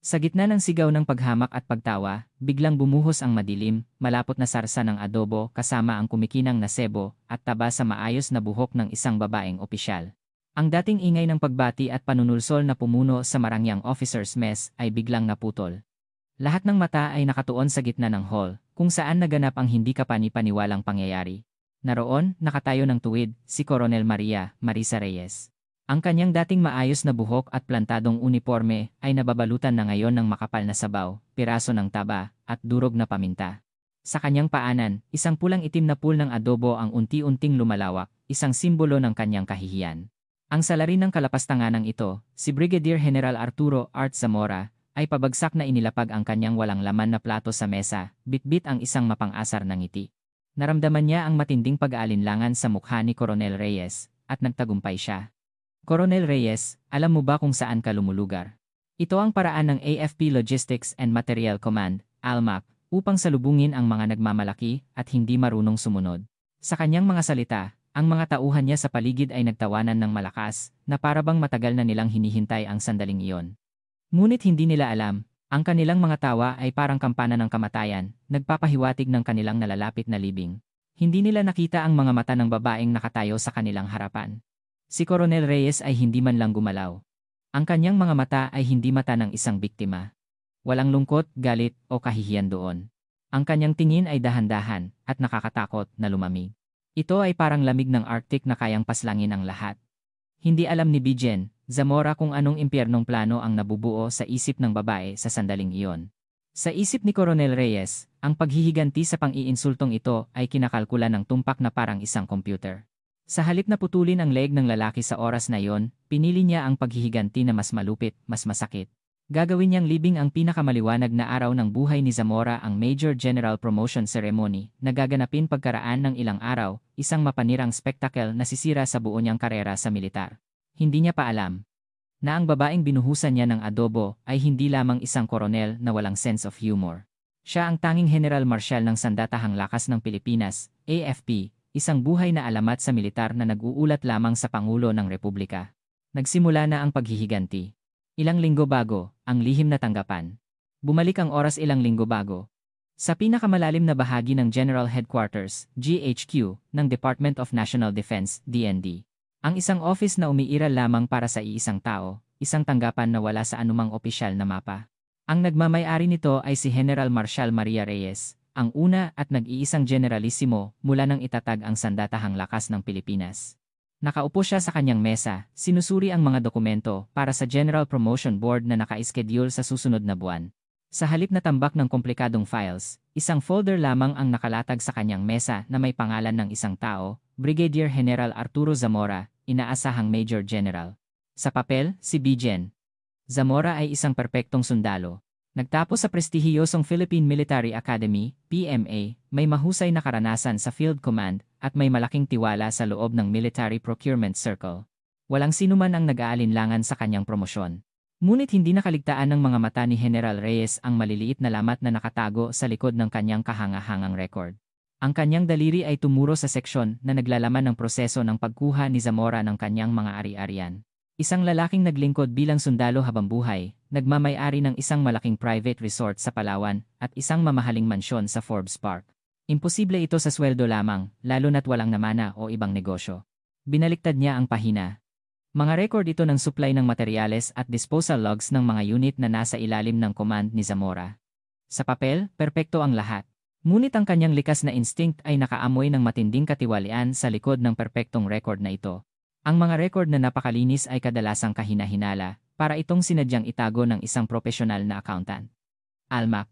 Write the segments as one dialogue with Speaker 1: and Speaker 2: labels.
Speaker 1: Sa gitna ng sigaw ng paghamak at pagtawa, biglang bumuhos ang madilim, malapot na sarsa ng adobo kasama ang kumikinang na sebo at taba sa maayos na buhok ng isang babaeng opisyal. Ang dating ingay ng pagbati at panunulsol na pumuno sa marangyang officer's mess ay biglang naputol. Lahat ng mata ay nakatuon sa gitna ng hall, kung saan naganap ang hindi kapani-paniwalang pangyayari. Naroon, nakatayo ng tuwid, si Coronel Maria Marisa Reyes. Ang kanyang dating maayos na buhok at plantadong uniforme ay nababalutan na ngayon ng makapal na sabaw, piraso ng taba, at durog na paminta. Sa kanyang paanan, isang pulang itim na pool ng adobo ang unti-unting lumalawak, isang simbolo ng kanyang kahihiyan. Ang salarin ng kalapastanganang ito, si Brigadier General Arturo Art Zamora, ay pabagsak na inilapag ang kanyang walang laman na plato sa mesa, bitbit ang isang mapang-asar na ngiti. Naramdaman niya ang matinding pag-aalinlangan sa mukha ni Coronel Reyes, at nagtagumpay siya. Coronel Reyes, alam mo ba kung saan ka lumulugar? Ito ang paraan ng AFP Logistics and Materiel Command, ALMAC, upang salubungin ang mga nagmamalaki at hindi marunong sumunod. Sa kanyang mga salita, ang mga tauhan niya sa paligid ay nagtawanan ng malakas, na parabang matagal na nilang hinihintay ang sandaling iyon. Ngunit hindi nila alam, ang kanilang mga tawa ay parang kampana ng kamatayan, nagpapahiwatig ng kanilang nalalapit na libing. Hindi nila nakita ang mga mata ng babaeng nakatayo sa kanilang harapan. Si Coronel Reyes ay hindi man lang gumalaw. Ang kanyang mga mata ay hindi mata ng isang biktima. Walang lungkot, galit, o kahihiyan doon. Ang kanyang tingin ay dahan-dahan at nakakatakot na lumamig. Ito ay parang lamig ng Arctic na kayang paslangin ang lahat. Hindi alam ni Bijen Zamora kung anong impyernong plano ang nabubuo sa isip ng babae sa sandaling iyon. Sa isip ni Coronel Reyes, ang paghihiganti sa pang-iinsultong ito ay kinakalkula ng tumpak na parang isang computer. Sa halip na putulin ang leeg ng lalaki sa oras na iyon, pinili niya ang paghihiganti na mas malupit, mas masakit. Gagawin niyang libing ang pinakamaliwanag na araw ng buhay ni Zamora ang Major General Promotion Ceremony na gaganapin pagkaraan ng ilang araw, isang mapanirang spektakel na sisira sa buo niyang karera sa militar. Hindi niya pa alam na ang babaeng binuhusan niya ng adobo ay hindi lamang isang koronel na walang sense of humor. Siya ang tanging General Marshal ng Sandatahang Lakas ng Pilipinas, AFP, isang buhay na alamat sa militar na nag-uulat lamang sa Pangulo ng Republika. Nagsimula na ang paghihiganti. Ilang linggo bago, ang lihim na tanggapan. Bumalik ang oras ilang linggo bago. Sa pinakamalalim na bahagi ng General Headquarters, GHQ, ng Department of National Defense, DND. Ang isang office na umiiral lamang para sa iisang tao, isang tanggapan na wala sa anumang opisyal na mapa. Ang nagmamay-ari nito ay si General Marshal Maria Reyes, ang una at nag-iisang generalisimo mula nang itatag ang Sandatahang Lakas ng Pilipinas. Nakaupo siya sa kanyang mesa, sinusuri ang mga dokumento para sa General Promotion Board na naka-schedule sa susunod na buwan. Sa halip na tambak ng komplikadong files, isang folder lamang ang nakalatag sa kanyang mesa na may pangalan ng isang tao, Brigadier General Arturo Zamora, inaasahang Major General. Sa papel, si Bijen Zamora ay isang perpektong sundalo. Nagtapos sa prestihiyosong Philippine Military Academy, PMA, may mahusay na karanasan sa Field Command, at may malaking tiwala sa loob ng Military Procurement Circle. Walang sinuman ang nag-aalinlangan sa kanyang promosyon. Ngunit hindi nakaligtaan ng mga mata ni General Reyes ang maliliit na lamat na nakatago sa likod ng kanyang kahanga-hangang record. Ang kanyang daliri ay tumuro sa seksyon na naglalaman ng proseso ng pagkuha ni Zamora ng kanyang mga ari-arian. Isang lalaking naglingkod bilang sundalo habang buhay, nagmamay-ari ng isang malaking private resort sa Palawan, at isang mamahaling mansyon sa Forbes Park. Imposible ito sa sweldo lamang, lalo na't walang namana o ibang negosyo. Binaliktad niya ang pahina. Mga record ito ng supply ng materyales at disposal logs ng mga unit na nasa ilalim ng command ni Zamora. Sa papel, perpekto ang lahat. Ngunit ang kanyang likas na instinct ay nakaamoy ng matinding katiwalian sa likod ng perpektong record na ito. Ang mga record na napakalinis ay kadalasang kahina-hinala, para itong sinadyang itago ng isang profesional na accountant. ALMAC,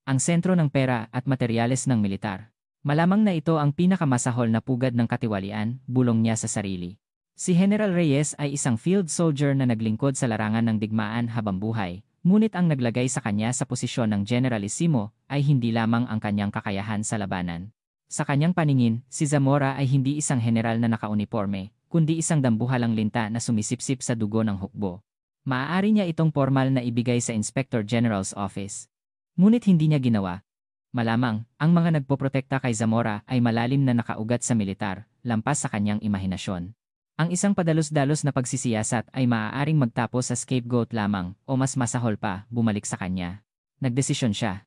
Speaker 1: ang sentro ng pera at materyales ng militar. Malamang na ito ang pinakamasahol na pugad ng katiwalian, bulong niya sa sarili. Si General Reyes ay isang field soldier na naglingkod sa larangan ng digmaan habang buhay, ngunit ang naglagay sa kanya sa posisyon ng generalissimo ay hindi lamang ang kanyang kakayahan sa labanan. Sa kanyang paningin, si Zamora ay hindi isang general na nakauniforme, kundi isang dambuhalang linta na sumisipsip sa dugo ng hukbo. Maaari niya itong formal na ibigay sa Inspector General's Office. Ngunit hindi niya ginawa. Malamang, ang mga nagpoprotekta kay Zamora ay malalim na nakaugat sa militar, lampas sa kanyang imahinasyon. Ang isang padalos-dalos na pagsisiyasat ay maaaring magtapos sa scapegoat lamang o mas masahol pa, bumalik sa kanya. Nagdesisyon siya.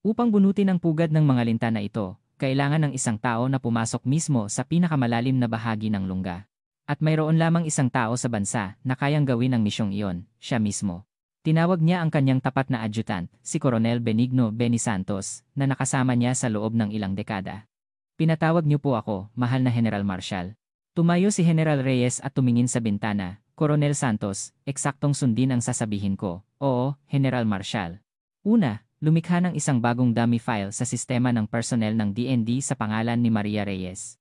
Speaker 1: Upang bunutin ang pugad ng mga linta na ito, kailangan ng isang tao na pumasok mismo sa pinakamalalim na bahagi ng lungga. At mayroon lamang isang tao sa bansa na kayang gawin ang misyong iyon, siya mismo. Tinawag niya ang kanyang tapat na adjutant, si Coronel Benigno Benny Santos, na nakasama niya sa loob ng ilang dekada. Pinatawag niyo po ako, mahal na General Marshal. Tumayo si General Reyes at tumingin sa bintana. Coronel Santos, eksaktong sundin ang sasabihin ko. Oo, General Marshal. Una, lumikha ng isang bagong dummy file sa sistema ng personnel ng DND sa pangalan ni Maria Reyes.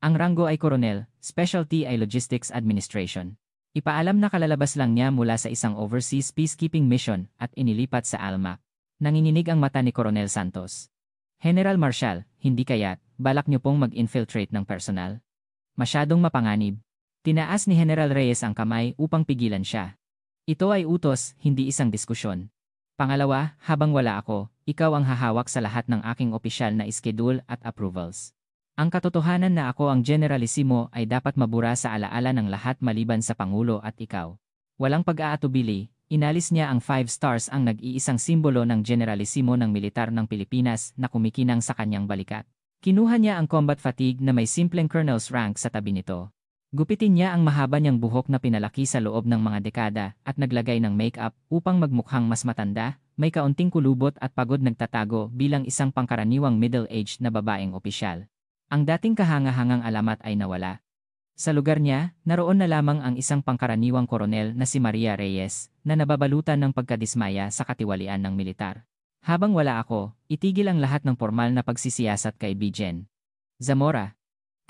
Speaker 1: Ang ranggo ay Coronel, Specialty ay Logistics Administration. Ipaalam na kalalabas lang niya mula sa isang overseas peacekeeping mission at inilipat sa ALMAC. Nanginginig ang mata ni Coronel Santos. General Marshal, hindi kaya't balak niyo pong mag-infiltrate ng personal? Masyadong mapanganib. Tinaas ni General Reyes ang kamay upang pigilan siya. Ito ay utos, hindi isang diskusyon. Pangalawa, habang wala ako, ikaw ang hahawak sa lahat ng aking opisyal na schedule at approvals. Ang katotohanan na ako ang Generalissimo ay dapat mabura sa alaala ng lahat maliban sa Pangulo at ikaw. Walang pag-aatubili, inalis niya ang 5 stars ang nag-iisang simbolo ng Generalissimo ng militar ng Pilipinas na kumikinang sa kanyang balikat. Kinuha niya ang combat fatigue na may simpleng colonel's rank sa tabi nito. Gupitin niya ang mahaba niyang buhok na pinalaki sa loob ng mga dekada at naglagay ng makeup upang magmukhang mas matanda, may kaunting kulubot at pagod nagtatago bilang isang pangkaraniwang middle-aged na babaeng opisyal. Ang dating kahanga-hangang alamat ay nawala. Sa lugar niya, naroon na lamang ang isang pangkaraniwang koronel na si Maria Reyes na nababalutan ng pagkadismaya sa katiwalian ng militar. Habang wala ako, itigil ang lahat ng formal na pagsisiyasat kay Bijen Zamora.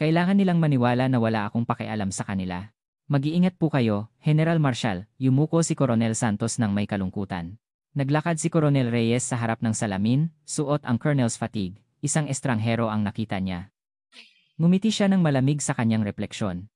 Speaker 1: Kailangan nilang maniwala na wala akong pakialam sa kanila. Mag-iingat po kayo, General Marshal, yumuko si Coronel Santos ng may kalungkutan. Naglakad si Coronel Reyes sa harap ng salamin, suot ang colonel's fatigue, isang estranghero ang nakita niya. Ngumiti siya ng malamig sa kanyang refleksyon.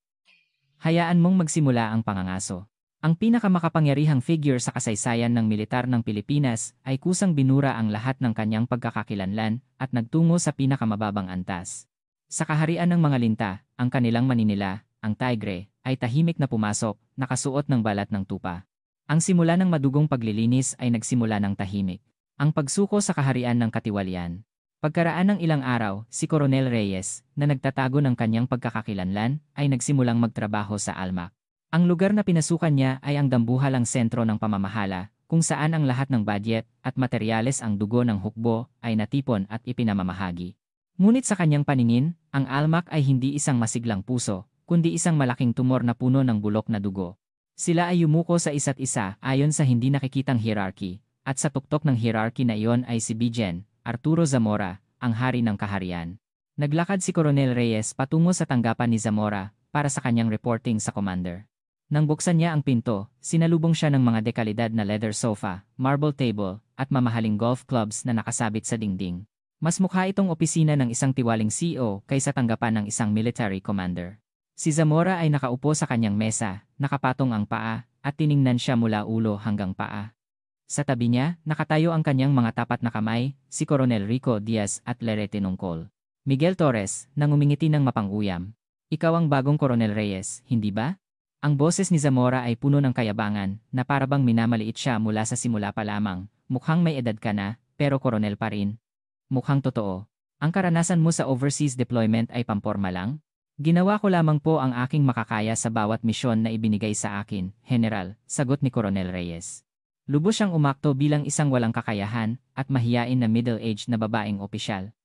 Speaker 1: Hayaan mong magsimula ang pangangaso. Ang pinakamakapangyarihang figure sa kasaysayan ng militar ng Pilipinas ay kusang binura ang lahat ng kanyang pagkakakilanlan at nagtungo sa pinakamababang antas. Sa kaharian ng mga linta, ang kanilang maninila, ang tigre, ay tahimik na pumasok, nakasuot ng balat ng tupa. Ang simula ng madugong paglilinis ay nagsimula ng tahimik. Ang pagsuko sa kaharian ng katiwalian. Pagkaraan ng ilang araw, si Coronel Reyes, na nagtatago ng kanyang pagkakakilanlan, ay nagsimulang magtrabaho sa ALMAC. Ang lugar na pinasukan niya ay ang dambuhalang sentro ng pamamahala, kung saan ang lahat ng budget at materyales ang dugo ng hukbo ay natipon at ipinamamahagi. Ngunit sa kanyang paningin, ang ALMAC ay hindi isang masiglang puso, kundi isang malaking tumor na puno ng bulok na dugo. Sila ay yumuko sa isa't isa ayon sa hindi nakikitang hierarchy, at sa tuktok ng hierarchy na iyon ay si Bijen Arturo Zamora, ang hari ng kaharian. Naglakad si Coronel Reyes patungo sa tanggapan ni Zamora para sa kanyang reporting sa commander. Nang buksan niya ang pinto, sinalubong siya ng mga dekalidad na leather sofa, marble table, at mamahaling golf clubs na nakasabit sa dingding. Mas mukha itong opisina ng isang tiwaling CEO kaysa tanggapan ng isang military commander. Si Zamora ay nakaupo sa kanyang mesa, nakapatong ang paa, at tiningnan siya mula ulo hanggang paa. Sa tabi niya, nakatayo ang kanyang mga tapat na kamay, si Coronel Rico Diaz at Lerete Nungkol. Miguel Torres, nang umingiti ng mapang-uyam. Ikaw ang bagong Coronel Reyes, hindi ba? Ang boses ni Zamora ay puno ng kayabangan, na parabang minamaliit siya mula sa simula pa lamang. Mukhang may edad ka na, pero Coronel pa rin. Mukhang totoo. Ang karanasan mo sa overseas deployment ay pamporma lang? Ginawa ko lamang po ang aking makakaya sa bawat misyon na ibinigay sa akin, General, sagot ni Coronel Reyes. Lubos siyang umakto bilang isang walang kakayahan at mahiyain na middle-aged na babaeng opisyal.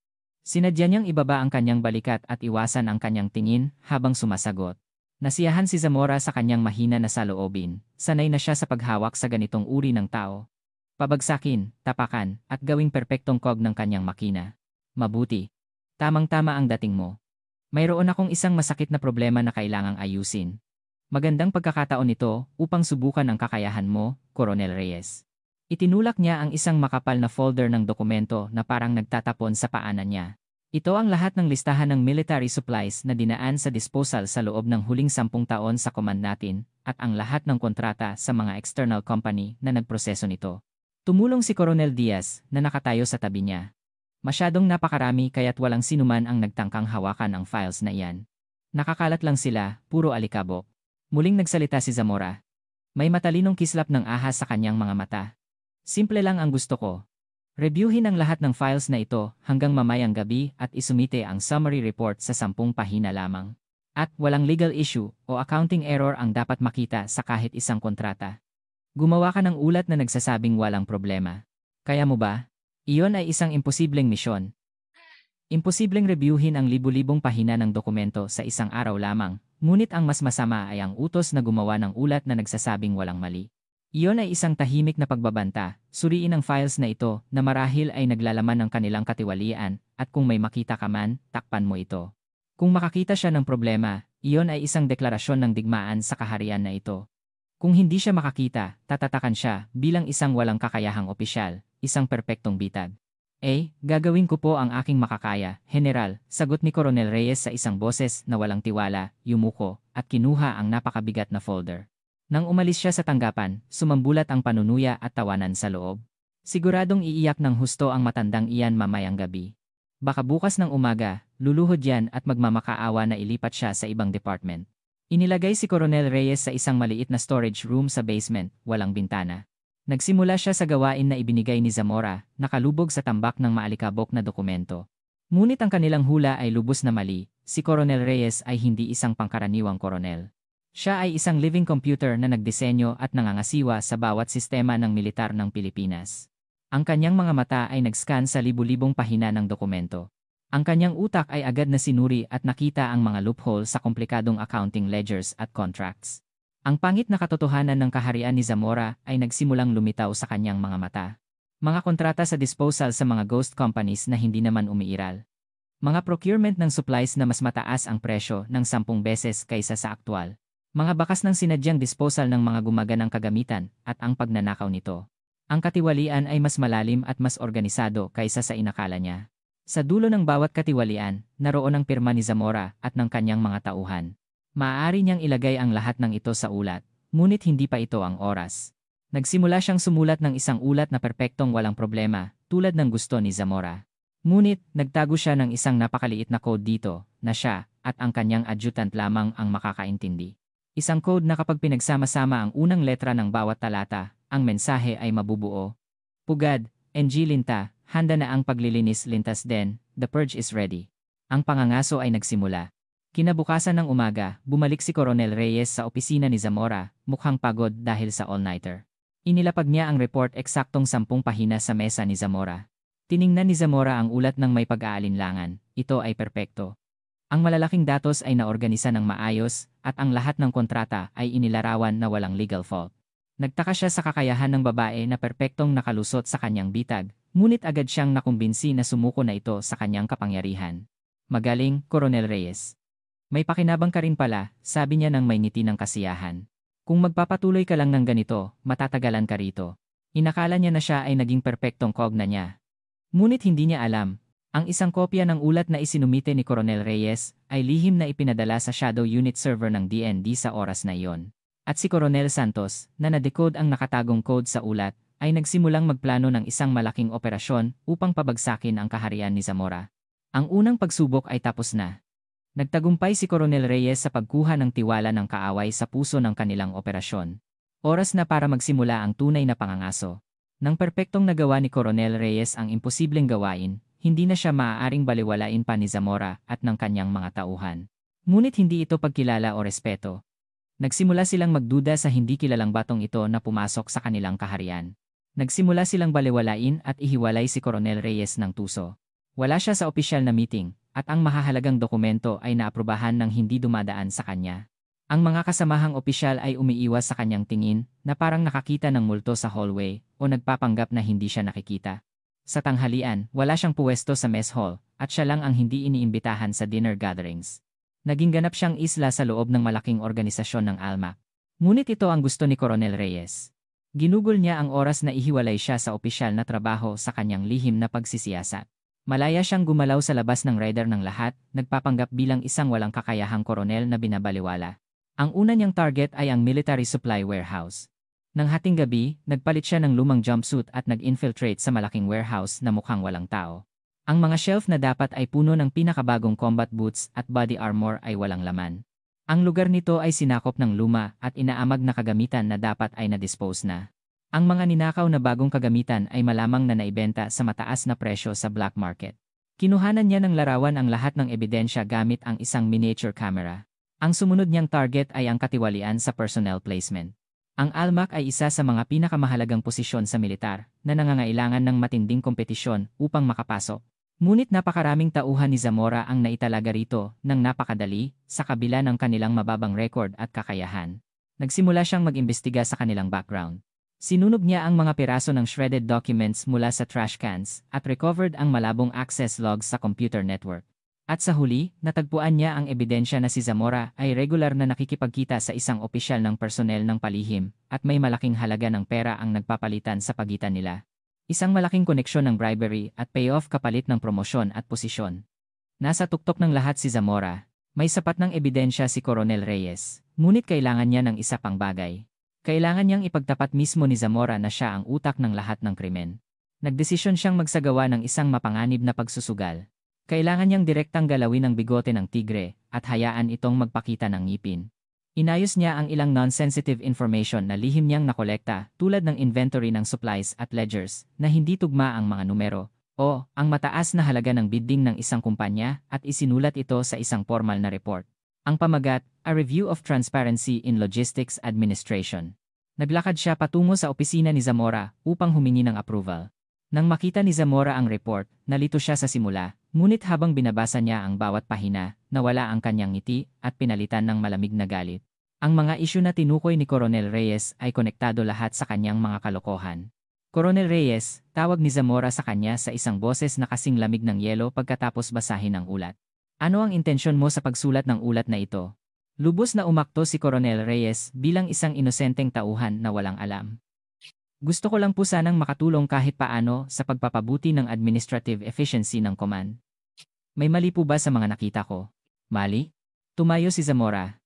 Speaker 1: Sinadya niyang ibaba ang kanyang balikat at iwasan ang kanyang tingin habang sumasagot. Nasiyahan si Zamora sa kanyang mahina na saloobin, sanay na siya sa paghawak sa ganitong uri ng tao. Pabagsakin, tapakan, at gawing perpektong cog ng kanyang makina. Mabuti. Tamang-tama ang dating mo. Mayroon akong isang masakit na problema na kailangang ayusin. Magandang pagkakataon ito upang subukan ang kakayahan mo, Coronel Reyes. Itinulak niya ang isang makapal na folder ng dokumento na parang nagtatapon sa paanan niya. Ito ang lahat ng listahan ng military supplies na dinaan sa disposal sa loob ng huling 10 taon sa command natin at ang lahat ng kontrata sa mga external company na nagproseso nito. Tumulong si Coronel Diaz na nakatayo sa tabi niya. Masyadong napakarami kaya't walang sinuman ang nagtangkang hawakan ang files na iyan. Nakakalat lang sila, puro alikabok. Muling nagsalita si Zamora. May matalinong kislap ng ahas sa kanyang mga mata. Simple lang ang gusto ko. Reviewin ang lahat ng files na ito hanggang mamayang gabi at isumite ang summary report sa 10 pahina lamang. At walang legal issue o accounting error ang dapat makita sa kahit isang kontrata. Gumawa ka ng ulat na nagsasabing walang problema. Kaya mo ba? Iyon ay isang imposibleng misyon. Imposibleng reviewin ang libu-libong pahina ng dokumento sa isang araw lamang, ngunit ang mas masama ay ang utos na gumawa ng ulat na nagsasabing walang mali. Iyon ay isang tahimik na pagbabanta, suriin ang files na ito na marahil ay naglalaman ng kanilang katiwalian at kung may makita ka man, takpan mo ito. Kung makakita siya ng problema, iyon ay isang deklarasyon ng digmaan sa kaharian na ito. Kung hindi siya makakita, tatatakan siya bilang isang walang kakayahang opisyal, isang perpektong bitag. Gagawin ko po ang aking makakaya, General, sagot ni Coronel Reyes sa isang boses na walang tiwala, yumuko, at kinuha ang napakabigat na folder. Nang umalis siya sa tanggapan, sumambulat ang panunuya at tawanan sa loob. Siguradong iiyak ng husto ang matandang iyan mamayang gabi. Baka bukas ng umaga, luluhod yan at magmamakaawa na ilipat siya sa ibang department. Inilagay si Coronel Reyes sa isang maliit na storage room sa basement, walang bintana. Nagsimula siya sa gawain na ibinigay ni Zamora, nakalubog sa tambak ng maalikabok na dokumento. Ngunit ang kanilang hula ay lubos na mali, si Coronel Reyes ay hindi isang pangkaraniwang koronel. Siya ay isang living computer na nagdisenyo at nangangasiwa sa bawat sistema ng militar ng Pilipinas. Ang kanyang mga mata ay nag-scan sa libu-libong pahina ng dokumento. Ang kanyang utak ay agad na sinuri at nakita ang mga loophole sa komplikadong accounting ledgers at contracts. Ang pangit na katotohanan ng kaharian ni Zamora ay nagsimulang lumitaw sa kanyang mga mata. Mga kontrata sa disposal sa mga ghost companies na hindi naman umiiral. Mga procurement ng supplies na mas mataas ang presyo ng 10 beses kaysa sa aktwal. Mga bakas ng sinadyang disposal ng mga gumaganang kagamitan at ang pagnanakaw nito. Ang katiwalian ay mas malalim at mas organisado kaysa sa inakala niya. Sa dulo ng bawat katiwalian, naroon ang pirma ni Zamora at ng kanyang mga tauhan. Maaari niyang ilagay ang lahat ng ito sa ulat, ngunit hindi pa ito ang oras. Nagsimula siyang sumulat ng isang ulat na perpektong walang problema, tulad ng gusto ni Zamora. Ngunit, nagtago siya ng isang napakaliit na code dito, na siya, at ang kanyang adjutant lamang ang makakaintindi. Isang code na kapag pinagsama-sama ang unang letra ng bawat talata, ang mensahe ay mabubuo. Pugad, NG Linta, handa na ang paglilinis lintas den, the purge is ready. Ang pangangaso ay nagsimula. Kinabukasan ng umaga, bumalik si Coronel Reyes sa opisina ni Zamora, mukhang pagod dahil sa all-nighter. Inilapag niya ang report eksaktong 10 pahina sa mesa ni Zamora. Tiningnan ni Zamora ang ulat ng may pag-aalinlangan, ito ay perpekto. Ang malalaking datos ay naorganisa ng maayos at ang lahat ng kontrata ay inilarawan na walang legal fault. Nagtaka siya sa kakayahan ng babae na perpektong nakalusot sa kanyang bitag, ngunit agad siyang nakumbinsi na sumuko na ito sa kanyang kapangyarihan. Magaling, Coronel Reyes. May pakinabang ka rin pala, sabi niya nang may ngiti ng kasiyahan. Kung magpapatuloy ka lang ng ganito, matatagalan ka rito. Inakala niya na siya ay naging perpektong kogna niya. Ngunit hindi niya alam. Ang isang kopya ng ulat na isinumite ni Coronel Reyes ay lihim na ipinadala sa shadow unit server ng DND sa oras na iyon. At si Coronel Santos, na na-decode ang nakatagong code sa ulat, ay nagsimulang magplano ng isang malaking operasyon upang pabagsakin ang kaharian ni Zamora. Ang unang pagsubok ay tapos na. Nagtagumpay si Coronel Reyes sa pagkuha ng tiwala ng kaaway sa puso ng kanilang operasyon. Oras na para magsimula ang tunay na pangangaso. Nang perpektong nagawa ni Coronel Reyes ang imposibleng gawain, hindi na siya maaaring baliwalain pa ni Zamora at ng kanyang mga tauhan. Ngunit hindi ito pagkilala o respeto. Nagsimula silang magduda sa hindi kilalang batong ito na pumasok sa kanilang kaharian. Nagsimula silang baliwalain at ihiwalay si Coronel Reyes ng tuso. Wala siya sa opisyal na meeting, at ang mahahalagang dokumento ay naaprubahan ng hindi dumadaan sa kanya. Ang mga kasamahang opisyal ay umiiwas sa kanyang tingin na parang nakakita ng multo sa hallway o nagpapanggap na hindi siya nakikita. Sa tanghalian, wala siyang puwesto sa mess hall at siya lang ang hindi iniimbitahan sa dinner gatherings. Naging ganap siyang isla sa loob ng malaking organisasyon ng ALMAC. Ngunit ito ang gusto ni Coronel Reyes. Ginugol niya ang oras na ihiwalay siya sa opisyal na trabaho sa kanyang lihim na pagsisiyasat. Malaya siyang gumalaw sa labas ng radar ng lahat, nagpapanggap bilang isang walang kakayahang koronel na binabaliwala. Ang una niyang target ay ang military supply warehouse. Nang hating gabi, nagpalit siya ng lumang jumpsuit at nag-infiltrate sa malaking warehouse na mukhang walang tao. Ang mga shelf na dapat ay puno ng pinakabagong combat boots at body armor ay walang laman. Ang lugar nito ay sinakop ng luma at inaamag na kagamitan na dapat ay na-dispose na. Ang mga ninakaw na bagong kagamitan ay malamang na naibenta sa mataas na presyo sa black market. Kinuhanan niya ng larawan ang lahat ng ebidensya gamit ang isang miniature camera. Ang sumunod niyang target ay ang katiwalian sa personnel placement. Ang ALMAC ay isa sa mga pinakamahalagang posisyon sa militar na nangangailangan ng matinding kompetisyon upang makapasok. Ngunit napakaraming tauhan ni Zamora ang naitalaga rito ng napakadali sa kabila ng kanilang mababang record at kakayahan. Nagsimula siyang mag-imbestiga sa kanilang background. Sinunog niya ang mga piraso ng shredded documents mula sa trash cans at recovered ang malabong access logs sa computer network. At sa huli, natagpuan niya ang ebidensya na si Zamora ay regular na nakikipagkita sa isang opisyal ng personnel ng palihim at may malaking halaga ng pera ang nagpapalitan sa pagitan nila. Isang malaking koneksyon ng bribery at payoff kapalit ng promosyon at posisyon. Nasa tuktok ng lahat si Zamora. May sapat ng ebidensya si Coronel Reyes, ngunit kailangan niya ng isa pang bagay. Kailangan niyang ipagtapat mismo ni Zamora na siya ang utak ng lahat ng krimen. Nagdesisyon siyang magsagawa ng isang mapanganib na pagsusugal. Kailangan niyang direktang galawin ang bigote ng tigre at hayaan itong magpakita ng ngipin. Inayos niya ang ilang non-sensitive information na lihim niyang nakolekta tulad ng inventory ng supplies at ledgers na hindi tugma ang mga numero o ang mataas na halaga ng bidding ng isang kumpanya at isinulat ito sa isang formal na report. Ang pamagat, A Review of Transparency in Logistics Administration. Naglakad siya patungo sa opisina ni Zamora upang humingi ng approval. Nang makita ni Zamora ang report, nalito siya sa simula, ngunit habang binabasa niya ang bawat pahina, nawala ang kanyang ngiti at pinalitan ng malamig na galit. Ang mga isyu na tinukoy ni Coronel Reyes ay konektado lahat sa kanyang mga kalokohan. Coronel Reyes, tawag ni Zamora sa kanya sa isang boses na kasing lamig ng yelo pagkatapos basahin ang ulat. Ano ang intensyon mo sa pagsulat ng ulat na ito? Lubos na umakto si Coronel Reyes bilang isang inosenteng tauhan na walang alam. Gusto ko lang po sanang makatulong kahit paano sa pagpapabuti ng administrative efficiency ng command. May mali po ba sa mga nakita ko? Mali? Tumayo si Zamora.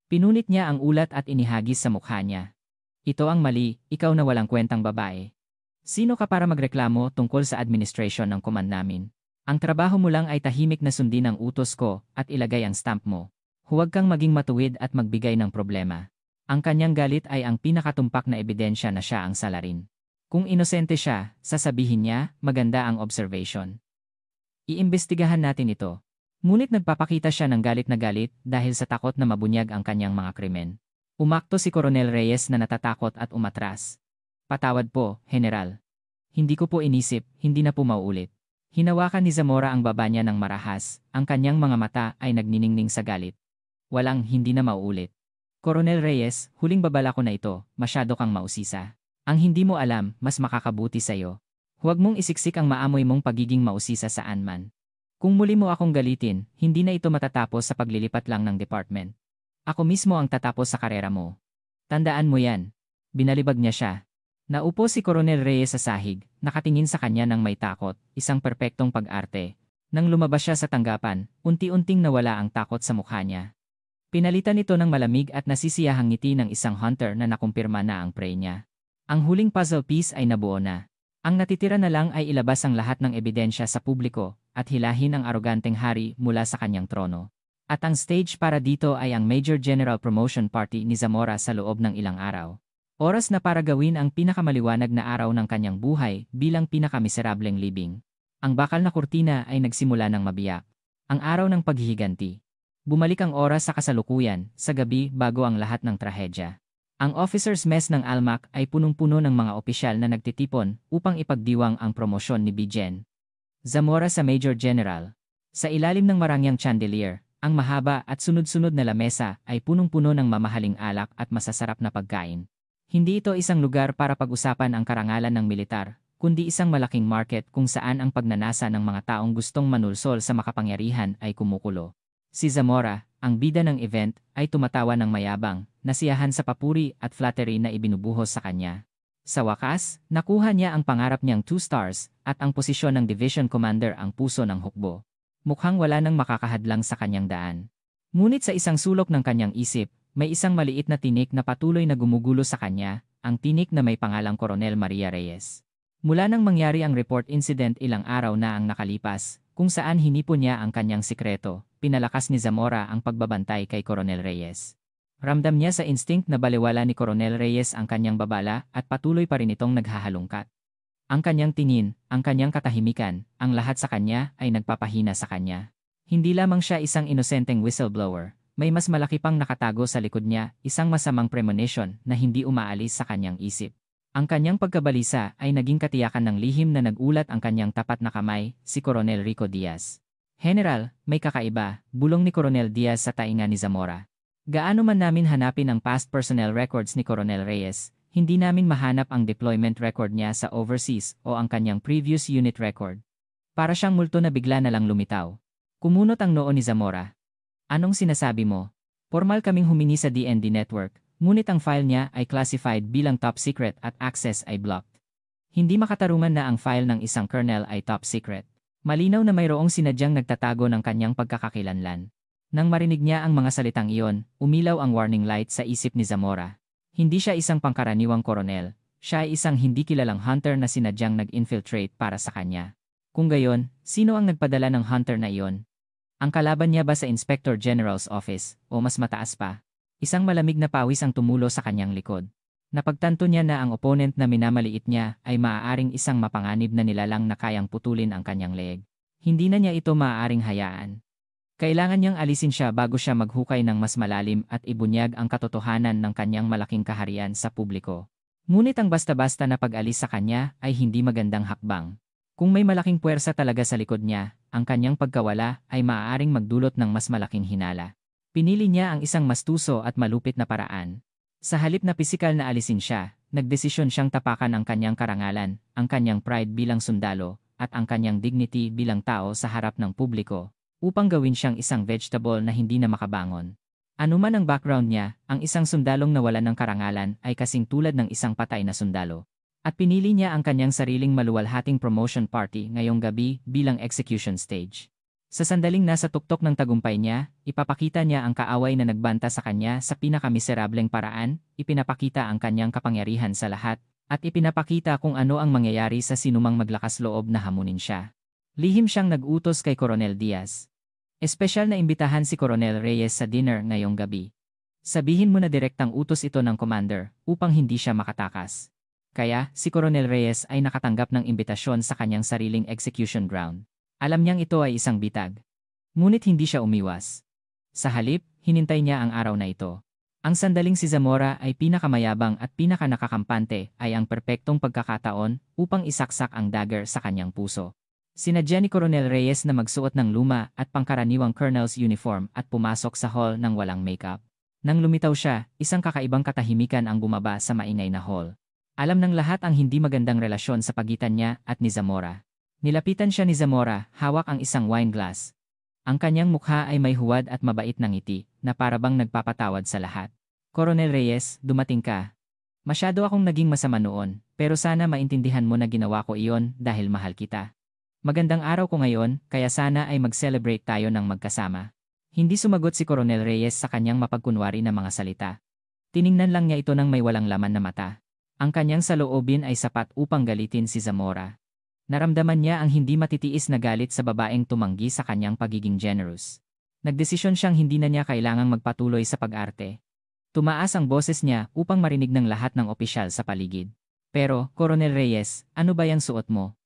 Speaker 1: Pinunit niya ang ulat at inihagis sa mukha niya. Ito ang mali, ikaw na walang kwentang babae. Sino ka para magreklamo tungkol sa administration ng command namin? Ang trabaho mo lang ay tahimik na sundin ang utos ko at ilagay ang stamp mo. Huwag kang maging matuwid at magbigay ng problema. Ang kanyang galit ay ang pinakatumpak na ebidensya na siya ang salarin. Kung inosente siya, sasabihin niya, maganda ang observation. Iimbestigahan natin ito. Ngunit nagpapakita siya ng galit na galit dahil sa takot na mabunyag ang kanyang mga krimen. Umakto si Coronel Reyes na natatakot at umatras. Patawad po, General. Hindi ko po inisip, hindi na po mauulit. Hinawakan ni Zamora ang baba niya ng marahas, ang kanyang mga mata ay nagniningning sa galit. Walang hindi na mauulit. Coronel Reyes, huling babala ko na ito, masyado kang mausisa. Ang hindi mo alam, mas makakabuti sa'yo. Huwag mong isiksik ang maamoy mong pagiging mausisa saan man. Kung muli mo akong galitin, hindi na ito matatapos sa paglilipat lang ng department. Ako mismo ang tatapos sa karera mo. Tandaan mo yan. Binalibag niya siya. Naupo si Coronel Reyes sa sahig, nakatingin sa kanya ng may takot, isang perpektong pag-arte. Nang lumabas siya sa tanggapan, unti-unting nawala ang takot sa mukha niya. Pinalitan ito ng malamig at nasisiyahang ngiti ng isang hunter na nakumpirma na ang prey niya. Ang huling puzzle piece ay nabuo na. Ang natitira na lang ay ilabas ang lahat ng ebidensya sa publiko at hilahin ang aroganteng hari mula sa kanyang trono. At ang stage para dito ay ang Major General Promotion Party ni Zamora sa loob ng ilang araw. Oras na para gawin ang pinakamaliwanag na araw ng kanyang buhay bilang pinakamiserableng libing. Ang bakal na kurtina ay nagsimula ng mabiyak. Ang araw ng paghihiganti. Bumalik ang oras sa kasalukuyan, sa gabi bago ang lahat ng trahedya. Ang officers mess ng ALMAC ay punong-puno ng mga opisyal na nagtitipon upang ipagdiwang ang promosyon ni Bijen. Zamora sa Major General. Sa ilalim ng marangyang chandelier, ang mahaba at sunod-sunod na lamesa ay punong-puno ng mamahaling alak at masasarap na pagkain. Hindi ito isang lugar para pag-usapan ang karangalan ng militar, kundi isang malaking market kung saan ang pagnanasa ng mga taong gustong manulsol sa makapangyarihan ay kumukulo. Si Zamora, ang bida ng event, ay tumatawa ng mayabang, nasiyahan sa papuri at flattery na ibinubuhos sa kanya. Sa wakas, nakuha niya ang pangarap niyang 2 stars at ang posisyon ng Division Commander ang puso ng hukbo. Mukhang wala nang makakahadlang sa kanyang daan. Ngunit sa isang sulok ng kanyang isip, may isang maliit na tinik na patuloy na gumugulo sa kanya, ang tinik na may pangalang Coronel Maria Reyes. Mula nang mangyari ang report incident ilang araw na ang nakalipas, kung saan hinipon niya ang kanyang sikreto, pinalakas ni Zamora ang pagbabantay kay Coronel Reyes. Ramdam niya sa instinct na balewala ni Coronel Reyes ang kanyang babala at patuloy pa rin itong naghahalungkat. Ang kanyang tingin, ang kanyang katahimikan, ang lahat sa kanya ay nagpapahina sa kanya. Hindi lamang siya isang inosenteng whistleblower, may mas malaki pang nakatago sa likod niya, isang masamang premonition na hindi umaalis sa kanyang isip. Ang kanyang pagkabalisa ay naging katiyakan ng lihim na nagulat ang kanyang tapat na kamay, si Coronel Rico Diaz. General, may kakaiba, bulong ni Coronel Diaz sa tainga ni Zamora. Gaano man namin hanapin ang past personnel records ni Coronel Reyes, hindi namin mahanap ang deployment record niya sa overseas o ang kanyang previous unit record. Para siyang multo na bigla na lang lumitaw. Kumunot ang noo ni Zamora. Anong sinasabi mo? Formal kaming humingi sa DND network, ngunit ang file niya ay classified bilang top secret at access ay blocked. Hindi makatarungan na ang file ng isang kernel ay top secret. Malinaw na mayroong sinadyang nagtatago ng kanyang pagkakakilanlan. Nang marinig niya ang mga salitang iyon, umilaw ang warning light sa isip ni Zamora. Hindi siya isang pangkaraniwang koronel, siya ay isang hindi kilalang hunter na sinadyang nag-infiltrate para sa kanya. Kung gayon, sino ang nagpadala ng hunter na iyon? Ang kalaban niya ba sa Inspector General's office, o mas mataas pa? Isang malamig na pawis ang tumulo sa kanyang likod. Napagtanto niya na ang opponent na minamaliit niya ay maaaring isang mapanganib na nilalang na kayang putulin ang kanyang leeg. Hindi na niya ito maaaring hayaan. Kailangan niyang alisin siya bago siya maghukay ng mas malalim at ibunyag ang katotohanan ng kanyang malaking kaharian sa publiko. Ngunit ang basta-basta na pag-alis sa kanya ay hindi magandang hakbang. Kung may malaking puwersa talaga sa likod niya, ang kanyang pagkawala ay maaaring magdulot ng mas malaking hinala. Pinili niya ang isang mastuso at malupit na paraan. Sa halip na pisikal na alisin siya, nagdesisyon siyang tapakan ang kanyang karangalan, ang kanyang pride bilang sundalo, at ang kanyang dignity bilang tao sa harap ng publiko, upang gawin siyang isang vegetable na hindi na makabangon. Anuman ang background niya, ang isang sundalong nawalan ng karangalan ay kasing tulad ng isang patay na sundalo. At pinili niya ang kanyang sariling maluwalhating promotion party ngayong gabi bilang execution stage. Sa sandaling nasa tuktok ng tagumpay niya, ipapakita niya ang kaaway na nagbanta sa kanya sa pinakameserableng paraan, ipinapakita ang kanyang kapangyarihan sa lahat, at ipinapakita kung ano ang mangyayari sa sinumang maglakas loob na hamunin siya. Lihim siyang nag-utos kay Coronel Diaz. Espesyal na imbitahan si Coronel Reyes sa dinner ngayong gabi. Sabihin mo na direktang utos ito ng commander upang hindi siya makatakas. Kaya, si Coronel Reyes ay nakatanggap ng imbitasyon sa kanyang sariling execution ground. Alam niyang ito ay isang bitag. Ngunit hindi siya umiwas. Sa halip, hinintay niya ang araw na ito. Ang sandaling si Zamora ay pinakamayabang at pinakanakakampante ay ang perpektong pagkakataon upang isaksak ang dagger sa kanyang puso. Sinadya ni Coronel Reyes na magsuot ng luma at pangkaraniwang colonel's uniform at pumasok sa hall ng walang makeup. Nang lumitaw siya, isang kakaibang katahimikan ang bumaba sa maingay na hall. Alam ng lahat ang hindi magandang relasyon sa pagitan niya at ni Zamora. Nilapitan siya ni Zamora, hawak ang isang wine glass. Ang kanyang mukha ay may huwad at mabait na ngiti, na parabang nagpapatawad sa lahat. Coronel Reyes, dumating ka. Masyado akong naging masama noon, pero sana maintindihan mo na ginawa ko iyon dahil mahal kita. Magandang araw ko ngayon, kaya sana ay mag-celebrate tayo ng magkasama. Hindi sumagot si Coronel Reyes sa kanyang mapagkunwari na mga salita. Tiningnan lang niya ito ng may walang laman na mata. Ang kanyang saloobin ay sapat upang galitin si Zamora. Naramdaman niya ang hindi matitiis na galit sa babaeng tumanggi sa kanyang pagiging generous. Nagdesisyon siyang hindi na niya kailangang magpatuloy sa pag-arte. Tumaas ang boses niya upang marinig ng lahat ng opisyal sa paligid. Pero, Coronel Reyes, ano ba yang suot mo?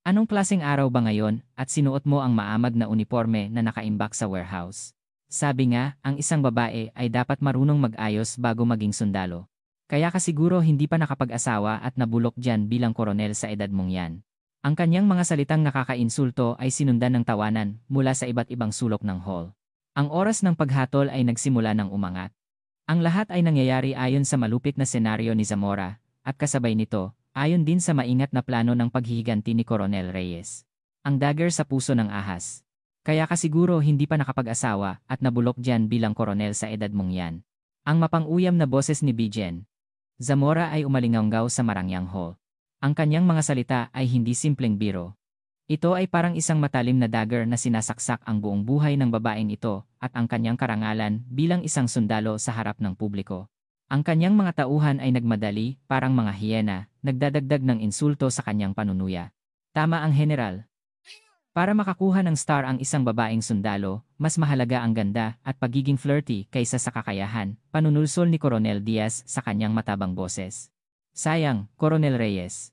Speaker 1: Anong klaseng araw ba ngayon at sinuot mo ang maamag na uniforme na nakaimbak sa warehouse? Sabi nga, ang isang babae ay dapat marunong mag-ayos bago maging sundalo. Kaya kasiguro hindi pa nakapag-asawa at nabulok dyan bilang koronel sa edad mong yan. Ang kanyang mga salitang nakakainsulto ay sinundan ng tawanan mula sa iba't ibang sulok ng hall. Ang oras ng paghatol ay nagsimula ng umangat. Ang lahat ay nangyayari ayon sa malupit na senaryo ni Zamora, at kasabay nito, ayon din sa maingat na plano ng paghihiganti ni Coronel Reyes. Ang dagger sa puso ng ahas. Kaya kasiguro hindi pa nakapag-asawa at nabulok dyan bilang koronel sa edad mong yan. Ang mapang-uyam na boses ni Bijen. Zamora ay umalinganggaw sa Marangyang Hall. Ang kanyang mga salita ay hindi simpleng biro. Ito ay parang isang matalim na dagger na sinasaksak ang buong buhay ng babaeng ito at ang kanyang karangalan bilang isang sundalo sa harap ng publiko. Ang kanyang mga tauhan ay nagmadali, parang mga hiyena, nagdadagdag ng insulto sa kanyang panunuya. Tama ang general. Para makakuha ng star ang isang babaeng sundalo, mas mahalaga ang ganda at pagiging flirty kaysa sa kakayahan, panunulsol ni Coronel Diaz sa kanyang matabang boses. Sayang, Coronel Reyes.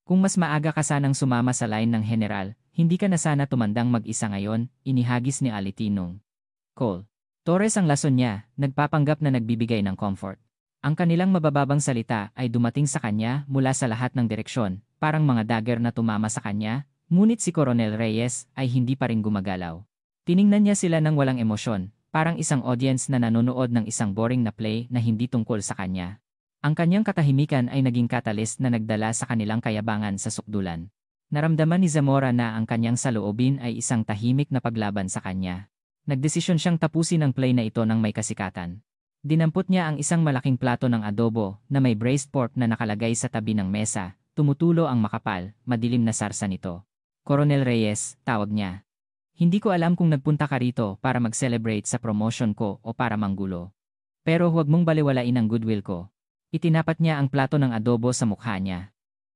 Speaker 1: Kung mas maaga ka sanang sumama sa line ng general, hindi ka na sana tumandang mag-isa ngayon, inihagis ni Alitinong. Cole. Torres ang lason niya, nagpapanggap na nagbibigay ng comfort. Ang kanilang mabababang salita ay dumating sa kanya mula sa lahat ng direksyon, parang mga dagger na tumama sa kanya. Ngunit si Coronel Reyes ay hindi pa rin gumagalaw. Tiningnan niya sila ng walang emosyon, parang isang audience na nanonood ng isang boring na play na hindi tungkol sa kanya. Ang kanyang katahimikan ay naging catalyst na nagdala sa kanilang kayabangan sa sukdulan. Naramdaman ni Zamora na ang kanyang saloobin ay isang tahimik na paglaban sa kanya. Nagdesisyon siyang tapusin ang play na ito ng may kasikatan. Dinampot niya ang isang malaking plato ng adobo na may braised pork na nakalagay sa tabi ng mesa, tumutulo ang makapal, madilim na sarsa nito. Coronel Reyes, tawag niya. Hindi ko alam kung nagpunta ka rito para mag-celebrate sa promotion ko o para manggulo. Pero huwag mong baliwalain ang goodwill ko. Itinapat niya ang plato ng adobo sa mukha niya.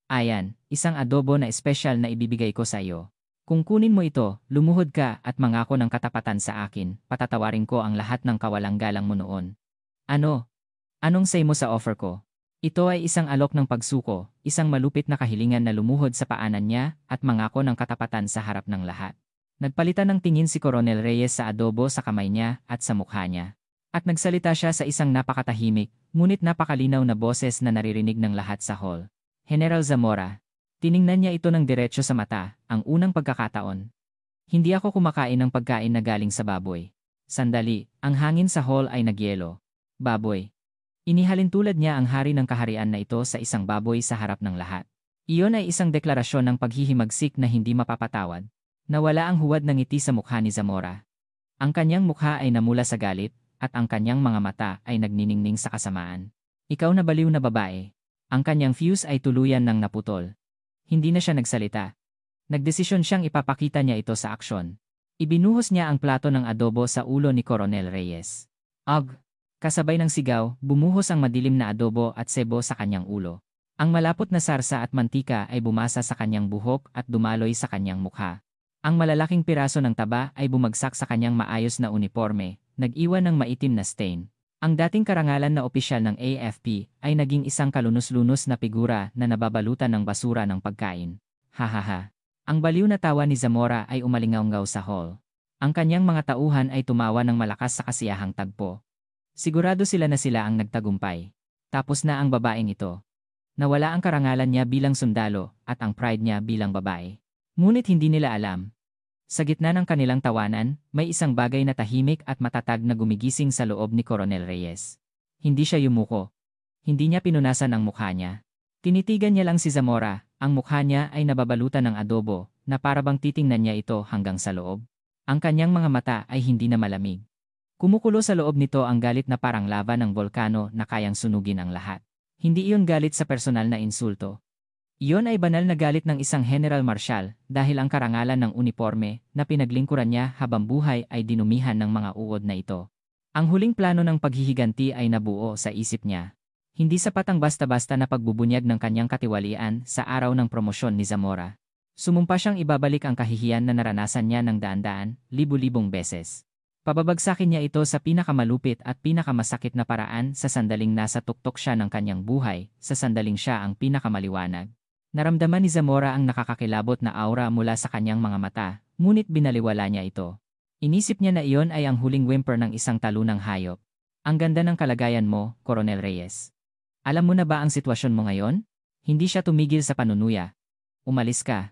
Speaker 1: Ayan, isang adobo na espesyal na ibibigay ko sa iyo. Kung kunin mo ito, lumuhod ka at mangako ng katapatan sa akin, patatawarin ko ang lahat ng kawalang galang mo noon. Ano? Anong say mo sa offer ko? Ito ay isang alok ng pagsuko, isang malupit na kahilingan na lumuhod sa paanan niya at mangako ng katapatan sa harap ng lahat. Nagpalitan ng tingin si Coronel Reyes sa adobo sa kamay niya at sa mukha niya. At nagsalita siya sa isang napakatahimik, ngunit napakalinaw na boses na naririnig ng lahat sa hall. General Zamora. Tiningnan niya ito ng diretsyo sa mata, ang unang pagkakataon. Hindi ako kumakain ng pagkain na galing sa baboy. Sandali, ang hangin sa hall ay nagyelo. Baboy. Inihalin tulad niya ang hari ng kaharian na ito sa isang baboy sa harap ng lahat. Iyon ay isang deklarasyon ng paghihimagsik na hindi mapapatawad. Nawala ang huwad ng ngiti sa mukha ni Zamora. Ang kanyang mukha ay namula sa galit, at ang kanyang mga mata ay nagniningning sa kasamaan. Ikaw na baliw na babae. Ang kanyang fuse ay tuluyan ng naputol. Hindi na siya nagsalita. Nagdesisyon siyang ipapakita niya ito sa aksyon. Ibinuhos niya ang plato ng adobo sa ulo ni Coronel Reyes. Ag! Kasabay ng sigaw, bumuhos ang madilim na adobo at sebo sa kanyang ulo. Ang malapot na sarsa at mantika ay bumasa sa kanyang buhok at dumaloy sa kanyang mukha. Ang malalaking piraso ng taba ay bumagsak sa kanyang maayos na uniforme, nag-iwan ng maitim na stain. Ang dating karangalan na opisyal ng AFP ay naging isang kalunos-lunos na figura na nababalutan ng basura ng pagkain. Hahaha. Ang baliw na tawa ni Zamora ay umalingaw-ngaw sa hall. Ang kanyang mga tauhan ay tumawa ng malakas sa kasiyahang tagpo. Sigurado sila na sila ang nagtagumpay. Tapos na ang babaeng ito. Nawala ang karangalan niya bilang sundalo at ang pride niya bilang babae. Ngunit hindi nila alam. Sa gitna ng kanilang tawanan, may isang bagay na tahimik at matatag na gumigising sa loob ni Coronel Reyes. Hindi siya yumuko. Hindi niya pinunasan ang mukha niya. Tinitigan niya lang si Zamora, ang mukha niya ay nababalutan ng adobo, na parabang titingnan niya ito hanggang sa loob. Ang kanyang mga mata ay hindi na malamig. Kumukulo sa loob nito ang galit na parang lava ng volkano na kayang sunugin ang lahat. Hindi iyon galit sa personal na insulto. Iyon ay banal na galit ng isang General Marshal dahil ang karangalan ng uniforme na pinaglingkuran niya habang buhay ay dinumihan ng mga uod na ito. Ang huling plano ng paghihiganti ay nabuo sa isip niya. Hindi sapat ang basta-basta na pagbubunyag ng kanyang katiwalian sa araw ng promosyon ni Zamora. Sumumpa siyang ibabalik ang kahihiyan na naranasan niya ng daan-daan, libu-libong beses. Pababagsakin niya ito sa pinakamalupit at pinakamasakit na paraan sa sandaling nasa tuktok siya ng kanyang buhay, sa sandaling siya ang pinakamaliwanag. Naramdaman ni Zamora ang nakakakilabot na aura mula sa kanyang mga mata, ngunit binaliwala niya ito. Inisip niya na iyon ay ang huling whimper ng isang talunang hayop. Ang ganda ng kalagayan mo, Coronel Reyes. Alam mo na ba ang sitwasyon mo ngayon? Hindi siya tumigil sa panunuya. Umalis ka.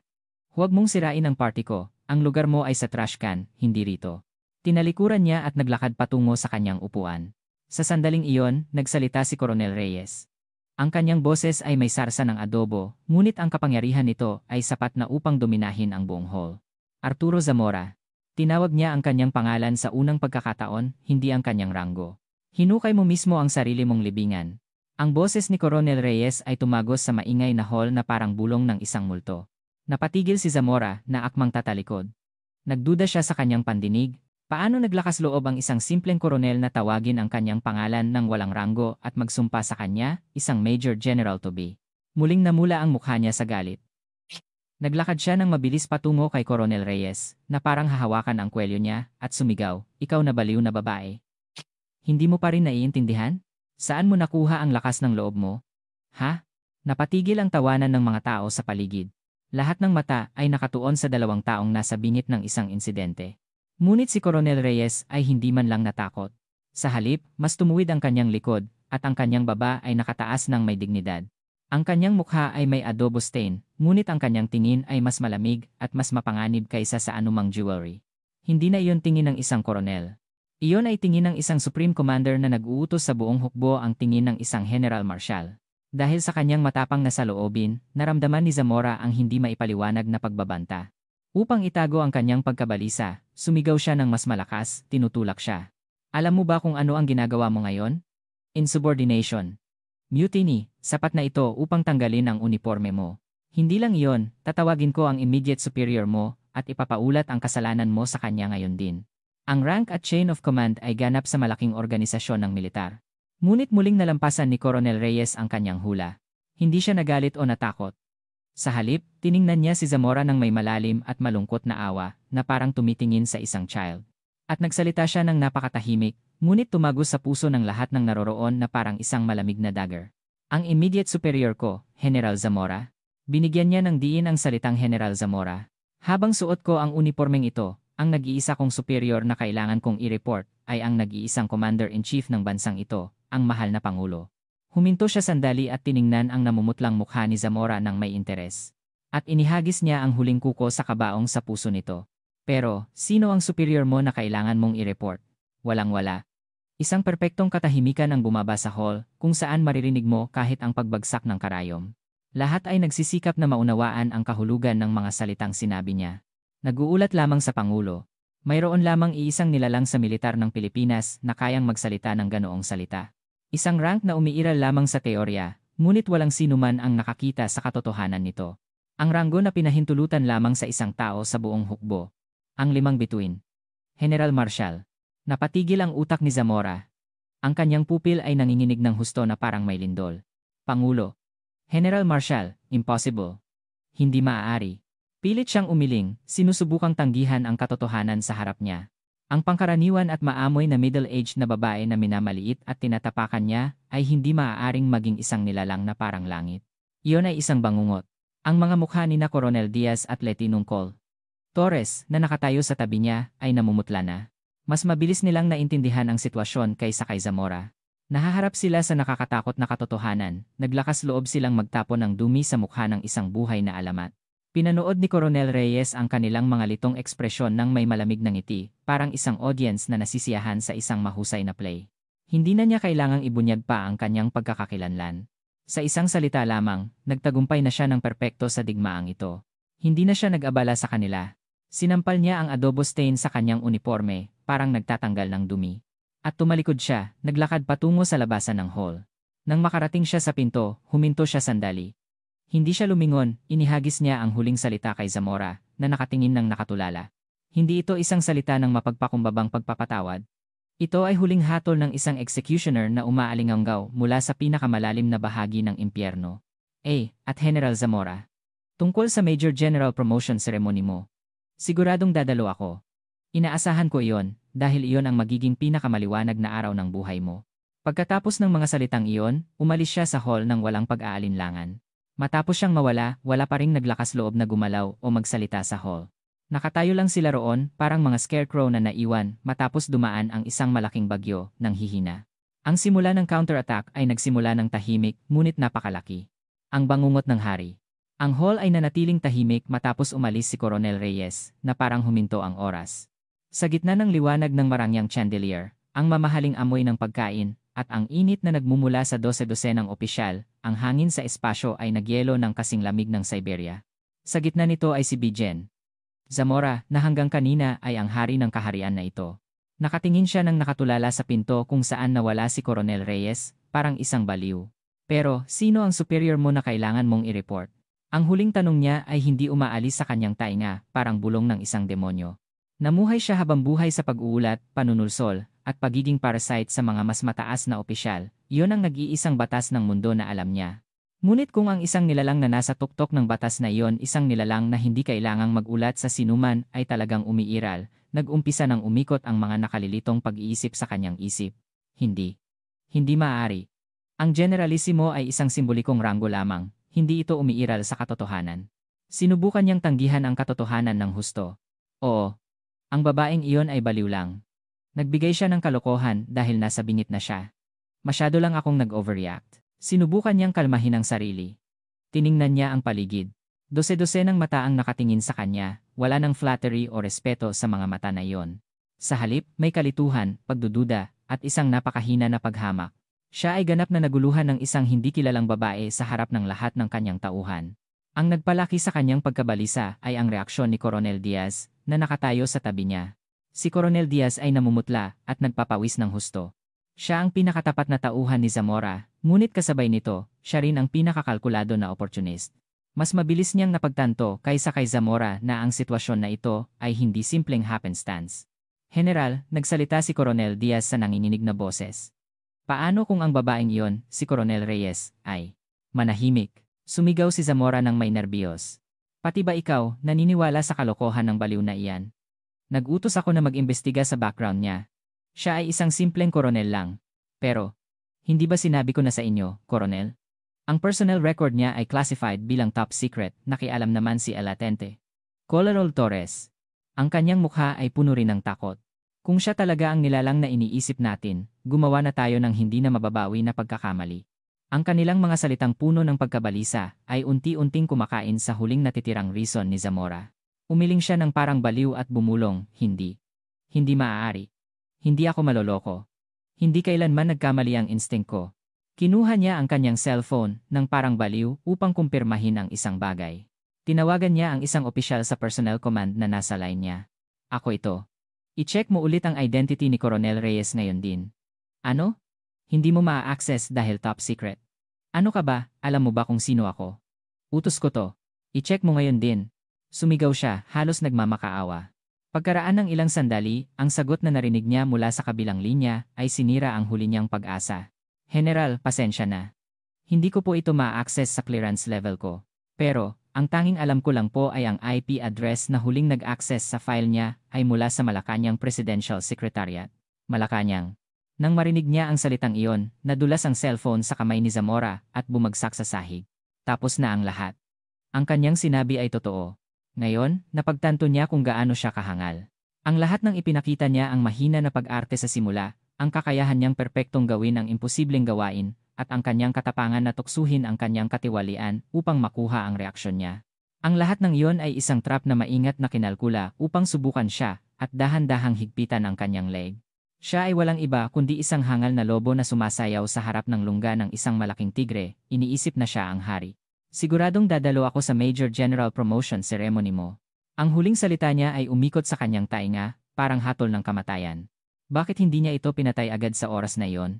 Speaker 1: Huwag mong sirain ang party ko, ang lugar mo ay sa trash can, hindi rito. Tinalikuran niya at naglakad patungo sa kanyang upuan. Sa sandaling iyon, nagsalita si Coronel Reyes. Ang kanyang boses ay may sarsa ng adobo, ngunit ang kapangyarihan nito ay sapat na upang dominahin ang buong hall. Arturo Zamora. Tinawag niya ang kanyang pangalan sa unang pagkakataon, hindi ang kanyang ranggo. Hinukay mo mismo ang sarili mong libingan. Ang boses ni Coronel Reyes ay tumagos sa maingay na hall na parang bulong ng isang multo. Napatigil si Zamora na akmang tatalikod. Nagduda siya sa kanyang pandinig. Paano naglakas loob ang isang simpleng koronel na tawagin ang kanyang pangalan ng walang ranggo at magsumpa sa kanya, isang Major General to be? Muling namula ang mukha niya sa galit. Naglakad siya ng mabilis patungo kay Coronel Reyes, na parang hahawakan ang kwelyo niya, at sumigaw, "Ikaw na baliw na babae. Hindi mo pa rin naiintindihan? Saan mo nakuha ang lakas ng loob mo? Ha?" Napatigil ang tawanan ng mga tao sa paligid. Lahat ng mata ay nakatuon sa dalawang taong nasa bingit ng isang insidente. Ngunit si Coronel Reyes ay hindi man lang natakot. Sa halip, mas tumuwid ang kanyang likod, at ang kanyang baba ay nakataas ng may dignidad. Ang kanyang mukha ay may adobo stain, ngunit ang kanyang tingin ay mas malamig at mas mapanganib kaysa sa anumang jewelry. Hindi na iyon tingin ng isang koronel. Iyon ay tingin ng isang Supreme Commander na nag-uutos sa buong hukbo, ang tingin ng isang General Marshal. Dahil sa kanyang matapang na saloobin, naramdaman ni Zamora ang hindi maipaliwanag na pagbabanta. Upang itago ang kanyang pagkabalisa, sumigaw siya ng mas malakas, tinutulak siya. "Alam mo ba kung ano ang ginagawa mo ngayon? Insubordination. Mutiny, sapat na ito upang tanggalin ang uniforme mo. Hindi lang iyon, tatawagin ko ang immediate superior mo, at ipapaulat ang kasalanan mo sa kanya ngayon din." Ang rank at chain of command ay ganap sa malaking organisasyon ng militar. Ngunit muling nalampasan ni Coronel Reyes ang kanyang hula. Hindi siya nagalit o natakot. Sa halip, tiningnan niya si Zamora ng may malalim at malungkot na awa, na parang tumitingin sa isang child. At nagsalita siya ng napakatahimik, ngunit tumagos sa puso ng lahat ng naroroon na parang isang malamig na dagger. "Ang immediate superior ko, General Zamora." Binigyan niya ng diin ang salitang General Zamora. "Habang suot ko ang uniformeng ito, ang nag-iisa kong superior na kailangan kong i-report ay ang nag-iisang commander-in-chief ng bansang ito, ang mahal na Pangulo." Huminto siya sandali at tiningnan ang namumutlang mukha ni Zamora ng may interes. At inihagis niya ang huling kuko sa kabaong sa puso nito. "Pero, sino ang superior mo na kailangan mong i-report?" Walang-wala. Isang perpektong katahimikan ang bumaba sa hall, kung saan maririnig mo kahit ang pagbagsak ng karayom. Lahat ay nagsisikap na maunawaan ang kahulugan ng mga salitang sinabi niya. Nag-uulat lamang sa Pangulo. Mayroon lamang iisang nilalang sa militar ng Pilipinas na kayang magsalita ng ganoong salita. Isang rank na umiiral lamang sa teorya, ngunit walang sinuman ang nakakita sa katotohanan nito. Ang ranggo na pinahintulutan lamang sa isang tao sa buong hukbo. Ang 5 bituin. General Marshal. Napatigil ang utak ni Zamora. Ang kanyang pupil ay nanginginig ng husto na parang may lindol. "Pangulo. General Marshal, impossible. Hindi maaari." Pilit siyang umiling, sinusubukang tanggihan ang katotohanan sa harap niya. Ang pangkaraniwan at maamoy na middle-aged na babae na minamaliit at tinatapakan niya ay hindi maaaring maging isang nilalang na parang langit. Iyon ay isang bangungot. Ang mga mukha ni na Coronel Diaz at Lieutenant Col Torres na nakatayo sa tabi niya ay namumutla na. Mas mabilis nilang naintindihan ang sitwasyon kaysa kay Zamora. Nahaharap sila sa nakakatakot na katotohanan, naglakas loob silang magtapon ng dumi sa mukha ng isang buhay na alamat. Pinanood ni Coronel Reyes ang kanilang mga litong ekspresyon ng may malamig na ngiti, parang isang audience na nasisiyahan sa isang mahusay na play. Hindi na niya kailangang ibunyag pa ang kanyang pagkakakilanlan. Sa isang salita lamang, nagtagumpay na siya ng perpekto sa digmaang ito. Hindi na siya nag-abala sa kanila. Sinampal niya ang adobo stain sa kanyang uniforme, parang nagtatanggal ng dumi. At tumalikod siya, naglakad patungo sa labasan ng hall. Nang makarating siya sa pinto, huminto siya sandali. Hindi siya lumingon, inihagis niya ang huling salita kay Zamora, na nakatingin ng nakatulala. Hindi ito isang salita ng mapagpakumbabang pagpapatawad. Ito ay huling hatol ng isang executioner na umaalinganggaw mula sa pinakamalalim na bahagi ng impyerno. At General Zamora. Tungkol sa Major General Promotion Ceremony mo. Siguradong dadalo ako. Inaasahan ko iyon, dahil iyon ang magiging pinakamaliwanag na araw ng buhay mo. Pagkatapos ng mga salitang iyon, umalis siya sa hall ng walang pag-aalinlangan. Matapos siyang mawala, wala pa ring naglakas loob na gumalaw o magsalita sa hall. Nakatayo lang sila roon, parang mga scarecrow na naiwan matapos dumaan ang isang malaking bagyo ng hihina. Ang simula ng counterattack ay nagsimula ng tahimik, ngunit napakalaki. Ang bangungot ng hari. Ang hall ay nanatiling tahimik matapos umalis si Coronel Reyes, na parang huminto ang oras. Sa gitna ng liwanag ng marangyang chandelier, ang mamahaling amoy ng pagkain, at ang init na nagmumula sa 12-dosenang opisyal, ang hangin sa espasyo ay nagyelo ng kasing lamig ng Siberia. Sa gitna nito ay si Bijen Zamora, na hanggang kanina ay ang hari ng kaharian na ito. Nakatingin siya ng nakatulala sa pinto kung saan nawala si Coronel Reyes, parang isang baliw. "Pero, sino ang superior mo na kailangan mong i-report?" Ang huling tanong niya ay hindi umaalis sa kanyang tainga, parang bulong ng isang demonyo. Namuhay siya habang buhay sa pag-uulat, panunulsol, at pagiging parasite sa mga mas mataas na opisyal. Iyon ang nag-iisang batas ng mundo na alam niya. Ngunit kung ang isang nilalang na nasa tuktok ng batas na iyon isang nilalang na hindi kailangang magulat sa sinuman ay talagang umiiral, nag-umpisa ng umikot ang mga nakalilitong pag-iisip sa kanyang isip. Hindi. Hindi maaari. Ang generalissimo ay isang simbolikong ranggo lamang, hindi ito umiiral sa katotohanan. Sinubukan niyang tanggihan ang katotohanan ng husto. Oo. Ang babaeng iyon ay baliw lang. Nagbigay siya ng kalokohan dahil nasa bingit na siya. Masyado lang akong nag-overreact. Sinubukan niyang kalmahin ang sarili. Tiningnan niya ang paligid. Dose-dose ng mata ang nakatingin sa kanya, wala ng flattery o respeto sa mga mata na iyon. Sa halip, may kalituhan, pagdududa, at isang napakahina na paghamak. Siya ay ganap na naguluhan ng isang hindi kilalang babae sa harap ng lahat ng kanyang tauhan. Ang nagpalaki sa kanyang pagkabalisa ay ang reaksyon ni Coronel Diaz, na nakatayo sa tabi niya. Si Coronel Diaz ay namumutla at nagpapawis ng husto. Siya ang pinakatapat na tauhan ni Zamora, ngunit kasabay nito, siya rin ang pinakakalkulado na opportunist. Mas mabilis niyang napagtanto kaysa kay Zamora na ang sitwasyon na ito ay hindi simpleng happenstance. General, nagsalita si Coronel Diaz sa nanginginig na boses. Paano kung ang babaeng iyon, si Coronel Reyes, ay manahimik? Sumigaw si Zamora ng may nerbiyos. Pati ba ikaw, naniniwala sa kalokohan ng baliw na iyan? Nag-utos ako na mag-imbestiga sa background niya. Siya ay isang simpleng koronel lang. Pero, hindi ba sinabi ko na sa inyo, Coronel? Ang personal record niya ay classified bilang top secret, nakialam naman si El Atente. Colerol Torres. Ang kanyang mukha ay puno rin ng takot. Kung siya talaga ang nilalang na iniisip natin, gumawa na tayo ng hindi na mababawi na pagkakamali. Ang kanilang mga salitang puno ng pagkabalisa ay unti-unting kumakain sa huling natitirang reason ni Zamora. Umiling siya ng parang baliw at bumulong, hindi. Hindi maaari. Hindi ako maloloko. Hindi kailanman nagkamali ang instinct ko. Kinuha niya ang kanyang cellphone ng parang baliw upang kumpirmahin ang isang bagay. Tinawagan niya ang isang opisyal sa personnel command na nasa line niya. Ako ito. I-check mo ulit ang identity ni Coronel Reyes ngayon din. Ano? Hindi mo maa-access dahil top secret. Ano ka ba? Alam mo ba kung sino ako? Utos ko to. I-check mo ngayon din. Sumigaw siya, halos nagmamakaawa. Pagkaraan ng ilang sandali, ang sagot na narinig niya mula sa kabilang linya ay sinira ang huli niyang pag-asa. General, pasensya na. Hindi ko po ito ma-access sa clearance level ko. Pero, ang tanging alam ko lang po ay ang IP address na huling nag-access sa file niya ay mula sa Malacanang Presidential Secretariat. Malacanang. Nang marinig niya ang salitang iyon, nadulas ang cellphone sa kamay ni Zamora at bumagsak sa sahig. Tapos na ang lahat. Ang kanyang sinabi ay totoo. Ngayon, napagtanto niya kung gaano siya kahangal. Ang lahat ng ipinakita niya ang mahina na pag-arte sa simula, ang kakayahan niyang perpektong gawin ang imposibleng gawain, at ang kanyang katapangan na tuksuhin ang kanyang katiwalian upang makuha ang reaksyon niya. Ang lahat ng iyon ay isang trap na maingat na kinalkula upang subukan siya at dahan-dahang higpitan ang kanyang leg. Siya ay walang iba kundi isang hangal na lobo na sumasayaw sa harap ng lungga ng isang malaking tigre, iniisip na siya ang hari. Siguradong dadalo ako sa Major General Promotion Ceremony mo. Ang huling salita niya ay umikot sa kanyang tainga, parang hatol ng kamatayan. Bakit hindi niya ito pinatay agad sa oras na iyon?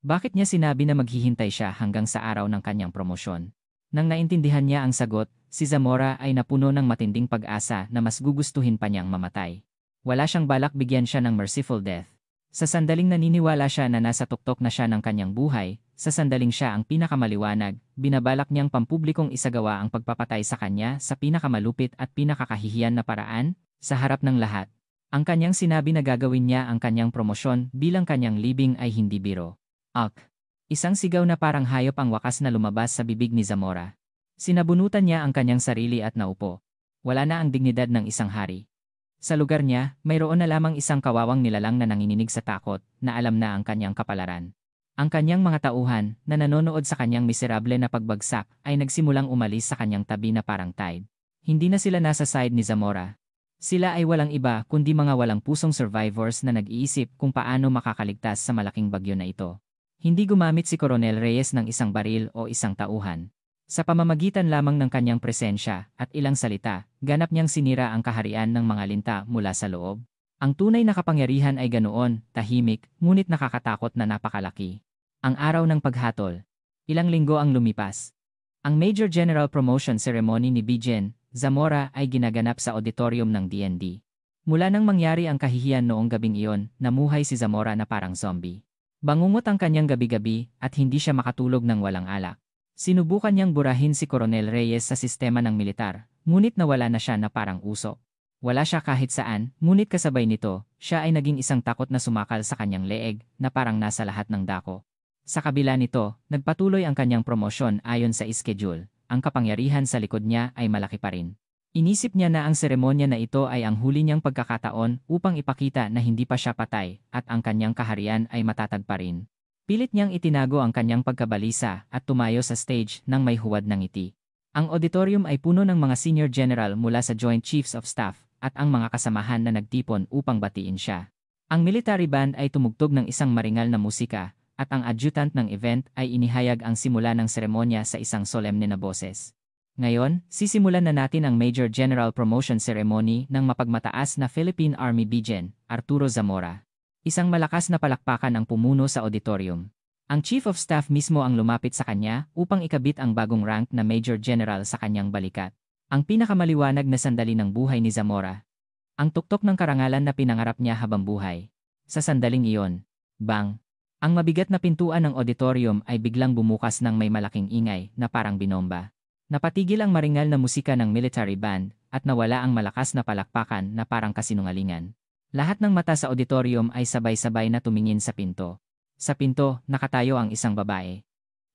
Speaker 1: Bakit niya sinabi na maghihintay siya hanggang sa araw ng kanyang promosyon? Nang naintindihan niya ang sagot, si Zamora ay napuno ng matinding pag-asa na mas gugustuhin pa niyang mamatay. Wala siyang balak bigyan siya ng merciful death. Sa sandaling naniniwala siya na nasa tuktok na siya ng kanyang buhay, sa sandaling siya ang pinakamaliwanag, binabalak niyang pampublikong isagawa ang pagpapatay sa kanya sa pinakamalupit at pinakakahihiyan na paraan, sa harap ng lahat. Ang kanyang sinabi na gagawin niya ang kanyang promosyon bilang kanyang libing ay hindi biro. Isang sigaw na parang hayop ang wakas na lumabas sa bibig ni Zamora. Sinabunutan niya ang kanyang sarili at naupo. Wala na ang dignidad ng isang hari. Sa lugar niya, mayroon na lamang isang kawawang nilalang na nanginginig sa takot na alam na ang kanyang kapalaran. Ang kanyang mga tauhan na nanonood sa kanyang miserable na pagbagsak ay nagsimulang umalis sa kanyang tabi na parang tide. Hindi na sila nasa side ni Zamora. Sila ay walang iba kundi mga walang pusong survivors na nag-iisip kung paano makakaligtas sa malaking bagyo na ito. Hindi gumamit si Coronel Reyes ng isang baril o isang tauhan. Sa pamamagitan lamang ng kanyang presensya at ilang salita, ganap niyang sinira ang kaharian ng mga linta mula sa loob. Ang tunay na kapangyarihan ay ganoon, tahimik, ngunit nakakatakot na napakalaki. Ang araw ng paghatol. Ilang linggo ang lumipas. Ang Major General Promotion Ceremony ni Bijen, Zamora ay ginaganap sa auditorium ng DND. Mula nang mangyari ang kahihiyan noong gabing iyon, namuhay si Zamora na parang zombie. Bangungot ang kanyang gabi-gabi at hindi siya makatulog ng walang alak. Sinubukan niyang burahin si Coronel Reyes sa sistema ng militar, ngunit nawala na siya na parang uso. Wala siya kahit saan, ngunit kasabay nito, siya ay naging isang takot na sumakal sa kanyang leeg na parang nasa lahat ng dako. Sa kabila nito, nagpatuloy ang kanyang promosyon ayon sa schedule. Ang kapangyarihan sa likod niya ay malaki pa rin. Inisip niya na ang seremonya na ito ay ang huli niyang pagkakataon upang ipakita na hindi pa siya patay at ang kanyang kaharian ay matatag pa rin. Pilit niyang itinago ang kanyang pagkabalisa at tumayo sa stage nang may huwad ng ngiti. Ang auditorium ay puno ng mga senior general mula sa Joint Chiefs of Staff at ang mga kasamahan na nagtipon upang batiin siya. Ang military band ay tumugtog ng isang maringal na musika at ang adjutant ng event ay inihayag ang simula ng seremonya sa isang solemne na boses. Ngayon, sisimulan na natin ang Major General Promotion Ceremony ng mapagmataas na Philippine Army Bigen, Arturo Zamora. Isang malakas na palakpakan ang pumuno sa auditorium. Ang Chief of Staff mismo ang lumapit sa kanya upang ikabit ang bagong rank na Major General sa kanyang balikat. Ang pinakamaliwanag na sandali ng buhay ni Zamora. Ang tuktok ng karangalan na pinangarap niya habang buhay. Sa sandaling iyon, bang! Ang mabigat na pintuan ng auditorium ay biglang bumukas ng may malaking ingay na parang binomba. Napatigil ang maringal na musika ng military band at nawala ang malakas na palakpakan na parang kasinungalingan. Lahat ng mata sa auditorium ay sabay-sabay na tumingin sa pinto. Sa pinto, nakatayo ang isang babae.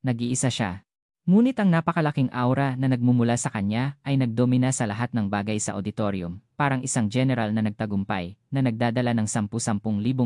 Speaker 1: Nag-iisa siya. Ngunit ang napakalaking aura na nagmumula sa kanya ay nagdomina sa lahat ng bagay sa auditorium, parang isang general na nagtagumpay na nagdadala ng 10,000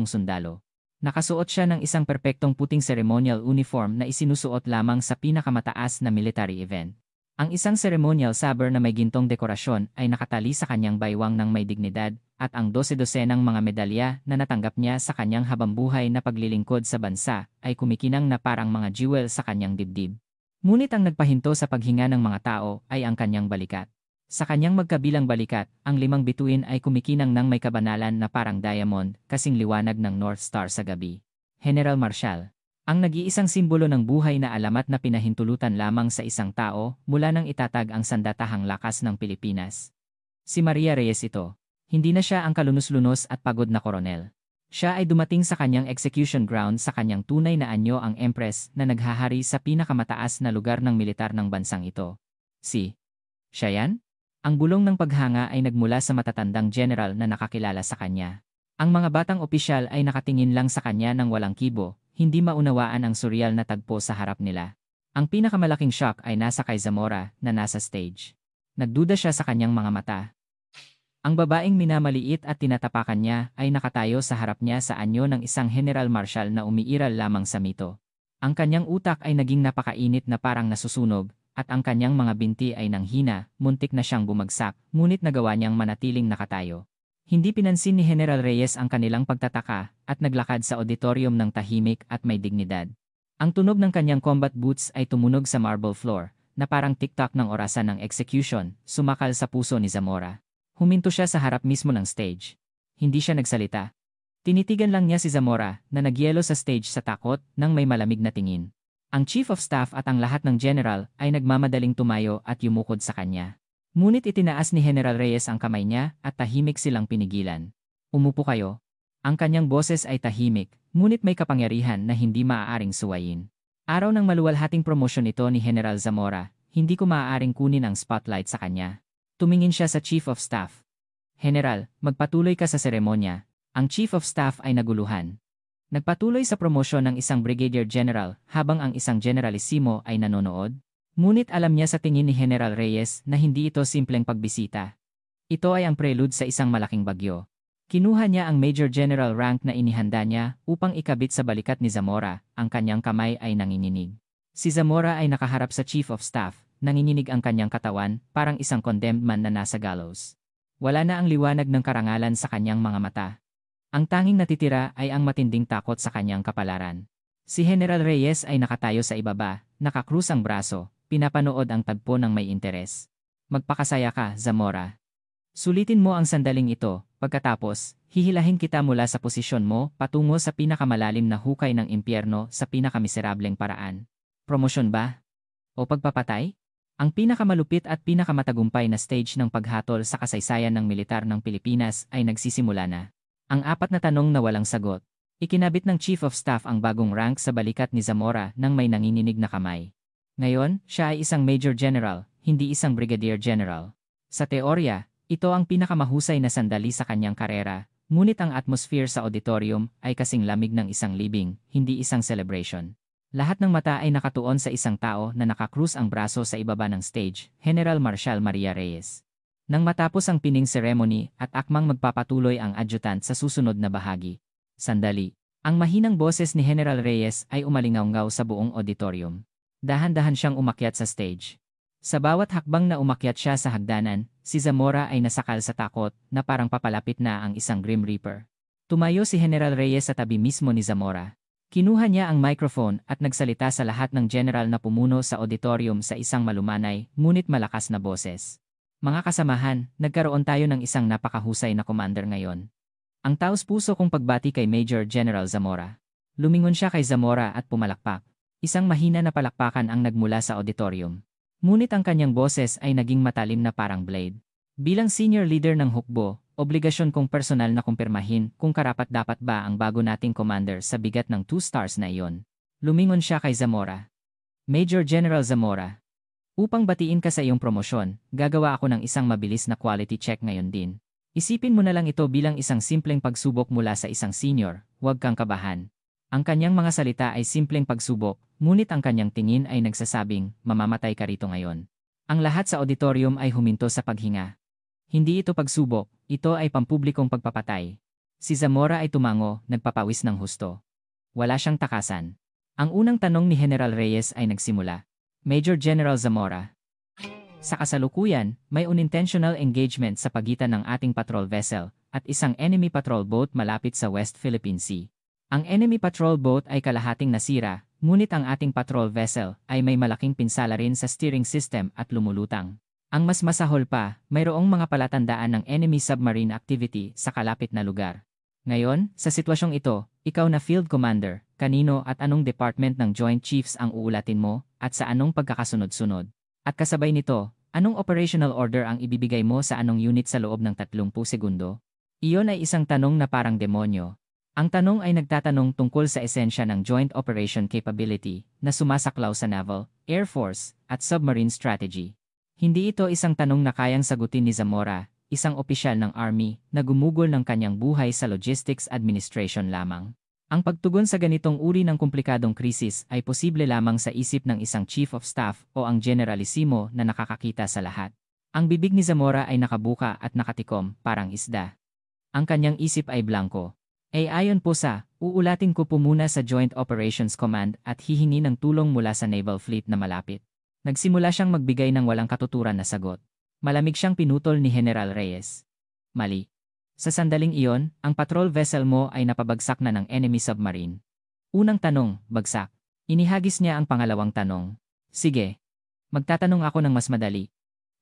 Speaker 1: sundalo. Nakasuot siya ng isang perpektong puting ceremonial uniform na isinusuot lamang sa pinakamataas na military event. Ang isang ceremonial saber na may gintong dekorasyon ay nakatali sa kanyang baywang ng may dignidad at ang 12-dosenang mga medalya na natanggap niya sa kanyang habambuhay na paglilingkod sa bansa ay kumikinang na parang mga jewel sa kanyang dibdib. Ngunit ang nagpahinto sa paghinga ng mga tao ay ang kanyang balikat. Sa kanyang magkabilang balikat, ang 5 bituin ay kumikinang ng may kabanalan na parang diamond, kasing liwanag ng North Star sa gabi. General Marshall. Ang nag-iisang simbolo ng buhay na alamat na pinahintulutan lamang sa isang tao mula nang itatag ang sandatahang lakas ng Pilipinas. Si Maria Reyes ito. Hindi na siya ang kalunos-lunos at pagod na koronel. Siya ay dumating sa kanyang execution ground sa kanyang tunay na anyo, ang Empress na naghahari sa pinakamataas na lugar ng militar ng bansang ito. Siya yan? Ang bulong ng paghanga ay nagmula sa matatandang general na nakakilala sa kanya. Ang mga batang opisyal ay nakatingin lang sa kanya ng walang kibo, hindi maunawaan ang suryal na tagpo sa harap nila. Ang pinakamalaking shock ay nasa kay Zamora na nasa stage. Nagduda siya sa kanyang mga mata. Ang babaeng minamaliit at tinatapakan niya ay nakatayo sa harap niya sa anyo ng isang General Marshal na umiiral lamang sa mito. Ang kanyang utak ay naging napakainit na parang nasusunog, at ang kanyang mga binti ay nanghina, muntik na siyang bumagsak, ngunit nagawa niyang manatiling nakatayo. Hindi pinansin ni General Reyes ang kanilang pagtataka at naglakad sa auditorium ng tahimik at may dignidad. Ang tunog ng kanyang combat boots ay tumunog sa marble floor, na parang tiktak ng orasan ng execution, sumakal sa puso ni Zamora. Huminto siya sa harap mismo ng stage. Hindi siya nagsalita. Tinitigan lang niya si Zamora na nagyelo sa stage sa takot nang may malamig na tingin. Ang Chief of Staff at ang lahat ng general ay nagmamadaling tumayo at yumukod sa kanya. Ngunit itinaas ni General Reyes ang kamay niya at tahimik silang pinigilan. Umupo kayo. Ang kanyang boses ay tahimik, ngunit may kapangyarihan na hindi maaaring suwayin. Araw ng maluwalhating promosyon ito ni General Zamora, hindi ko maaaring kunin ang spotlight sa kanya. Tumingin siya sa Chief of Staff. General, magpatuloy ka sa seremonya. Ang Chief of Staff ay naguluhan. Nagpatuloy sa promosyon ng isang Brigadier General habang ang isang Generalissimo ay nanonood. Ngunit alam niya sa tingin ni General Reyes na hindi ito simpleng pagbisita. Ito ay ang prelude sa isang malaking bagyo. Kinuha niya ang Major General rank na inihanda niya upang ikabit sa balikat ni Zamora, ang kanyang kamay ay nanginginig. Si Zamora ay nakaharap sa Chief of Staff, nanginginig ang kanyang katawan, parang isang condemned man na nasa gallows. Wala na ang liwanag ng karangalan sa kanyang mga mata. Ang tanging natitira ay ang matinding takot sa kanyang kapalaran. Si General Reyes ay nakatayo sa ibaba, nakakrus ang braso, pinapanood ang tagpo ng may interes. Magpakasaya ka, Zamora. Sulitin mo ang sandaling ito, pagkatapos, hihilahin kita mula sa posisyon mo patungo sa pinakamalalim na hukay ng impyerno sa pinakamiserableng paraan. Promosyon ba? O pagpapatay? Ang pinakamalupit at pinakamatagumpay na stage ng paghatol sa kasaysayan ng militar ng Pilipinas ay nagsisimula na. Ang 4 na tanong na walang sagot. Ikinabit ng Chief of Staff ang bagong rank sa balikat ni Zamora nang may nanginginig na kamay. Ngayon, siya ay isang Major General, hindi isang Brigadier General. Sa teorya, ito ang pinakamahusay na sandali sa kanyang karera, ngunit ang atmosphere sa auditorium ay kasing lamig ng isang libing, hindi isang celebration. Lahat ng mata ay nakatuon sa isang tao na nakakrus ang braso sa ibaba ng stage, General Marshal Maria Reyes. Nang matapos ang pining ceremony at akmang magpapatuloy ang adjutant sa susunod na bahagi. Sandali. Ang mahinang boses ni General Reyes ay umalingaw-ngaw sa buong auditorium. Dahan-dahan siyang umakyat sa stage. Sa bawat hakbang na umakyat siya sa hagdanan, si Zamora ay nasakal sa takot na parang papalapit na ang isang Grim Reaper. Tumayo si General Reyes sa tabi mismo ni Zamora. Kinuha niya ang microphone at nagsalita sa lahat ng general na pumuno sa auditorium sa isang malumanay, ngunit malakas na boses. Mga kasamahan, nagkaroon tayo ng isang napakahusay na commander ngayon. Ang taos-puso kong pagbati kay Major General Zamora. Lumingon siya kay Zamora at pumalakpak. Isang mahina na palakpakan ang nagmula sa auditorium. Ngunit ang kanyang boses ay naging matalim na parang blade. Bilang senior leader ng hukbo, obligasyon kong personal na kumpirmahin kung karapat-dapat ba ang bago nating commander sa bigat ng 2 stars na iyon. Lumingon siya kay Zamora. Major General Zamora. Upang batiin ka sa iyong promosyon, gagawa ako ng isang mabilis na quality check ngayon din. Isipin mo na lang ito bilang isang simpleng pagsubok mula sa isang senior, huwag kang kabahan. Ang kanyang mga salita ay simpleng pagsubok, ngunit ang kanyang tingin ay nagsasabing, mamamatay ka rito ngayon. Ang lahat sa auditorium ay huminto sa paghinga. Hindi ito pagsubok, ito ay pampublikong pagpapatay. Si Zamora ay tumango, nagpapawis ng husto. Wala siyang takasan. Ang unang tanong ni General Reyes ay nagsimula. Major General Zamora. Sa kasalukuyan, may unintentional engagement sa pagitan ng ating patrol vessel at isang enemy patrol boat malapit sa West Philippine Sea. Ang enemy patrol boat ay kalahating nasira, ngunit ang ating patrol vessel ay may malaking pinsala rin sa steering system at lumulutang. Ang mas masahol pa, mayroong mga palatandaan ng enemy submarine activity sa kalapit na lugar. Ngayon, sa sitwasyong ito, ikaw na field commander, kanino at anong department ng Joint Chiefs ang uulatin mo at sa anong pagkakasunod-sunod? At kasabay nito, anong operational order ang ibibigay mo sa anong unit sa loob ng 30 segundo? Iyon ay isang tanong na parang demonyo. Ang tanong ay nagtatanong tungkol sa esensya ng Joint Operation Capability na sumasaklaw sa naval, air force, at submarine strategy. Hindi ito isang tanong na kayang sagutin ni Zamora, isang opisyal ng Army na gumugol ng kanyang buhay sa logistics administration lamang. Ang pagtugon sa ganitong uri ng komplikadong krisis ay posible lamang sa isip ng isang chief of staff o ang generalissimo na nakakakita sa lahat. Ang bibig ni Zamora ay nakabuka at nakatikom, parang isda. Ang kanyang isip ay blanko. Ayon po sa, uulatin ko po muna sa Joint Operations Command at hihingi ng tulong mula sa Naval Fleet na malapit. Nagsimula siyang magbigay ng walang katuturan na sagot. Malamig siyang pinutol ni General Reyes. Mali. Sa sandaling iyon, ang patrol vessel mo ay napabagsak na ng enemy submarine. Unang tanong, bagsak. Inihagis niya ang pangalawang tanong. Sige. Magtatanong ako ng mas madali.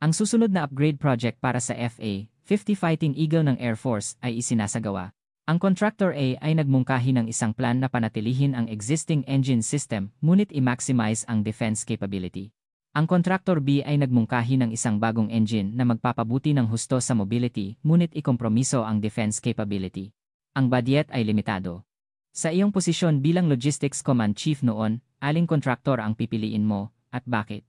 Speaker 1: Ang susunod na upgrade project para sa FA-50 Fighting Eagle ng Air Force ay isinasagawa. Ang Contractor A ay nagmungkahi ng isang plan na panatilihin ang existing engine system ngunit i-maximize ang defense capability. Ang Contractor B ay nagmungkahi ng isang bagong engine na magpapabuti ng husto sa mobility ngunit ikompromiso ang defense capability. Ang budget ay limitado. Sa iyong posisyon bilang Logistics Command Chief noon, aling kontraktor ang pipiliin mo at bakit?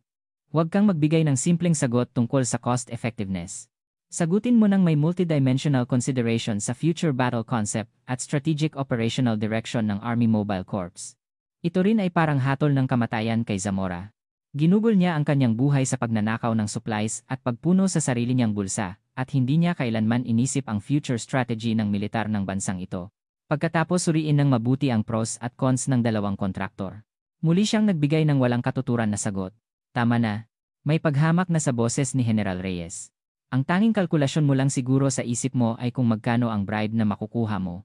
Speaker 1: Huwag kang magbigay ng simpleng sagot tungkol sa cost effectiveness. Sagutin mo ng may multidimensional consideration sa future battle concept at strategic operational direction ng Army Mobile Corps. Ito rin ay parang hatol ng kamatayan kay Zamora. Ginugol niya ang kanyang buhay sa pagnanakaw ng supplies at pagpuno sa sarili niyang bulsa, at hindi niya kailanman inisip ang future strategy ng militar ng bansang ito. Pagkatapos suriin ng mabuti ang pros at cons ng dalawang kontraktor. Muli siyang nagbigay ng walang katuturan na sagot. Tama na. May paghamak na sa boses ni General Reyes. Ang tanging kalkulasyon mo lang siguro sa isip mo ay kung magkano ang bribe na makukuha mo.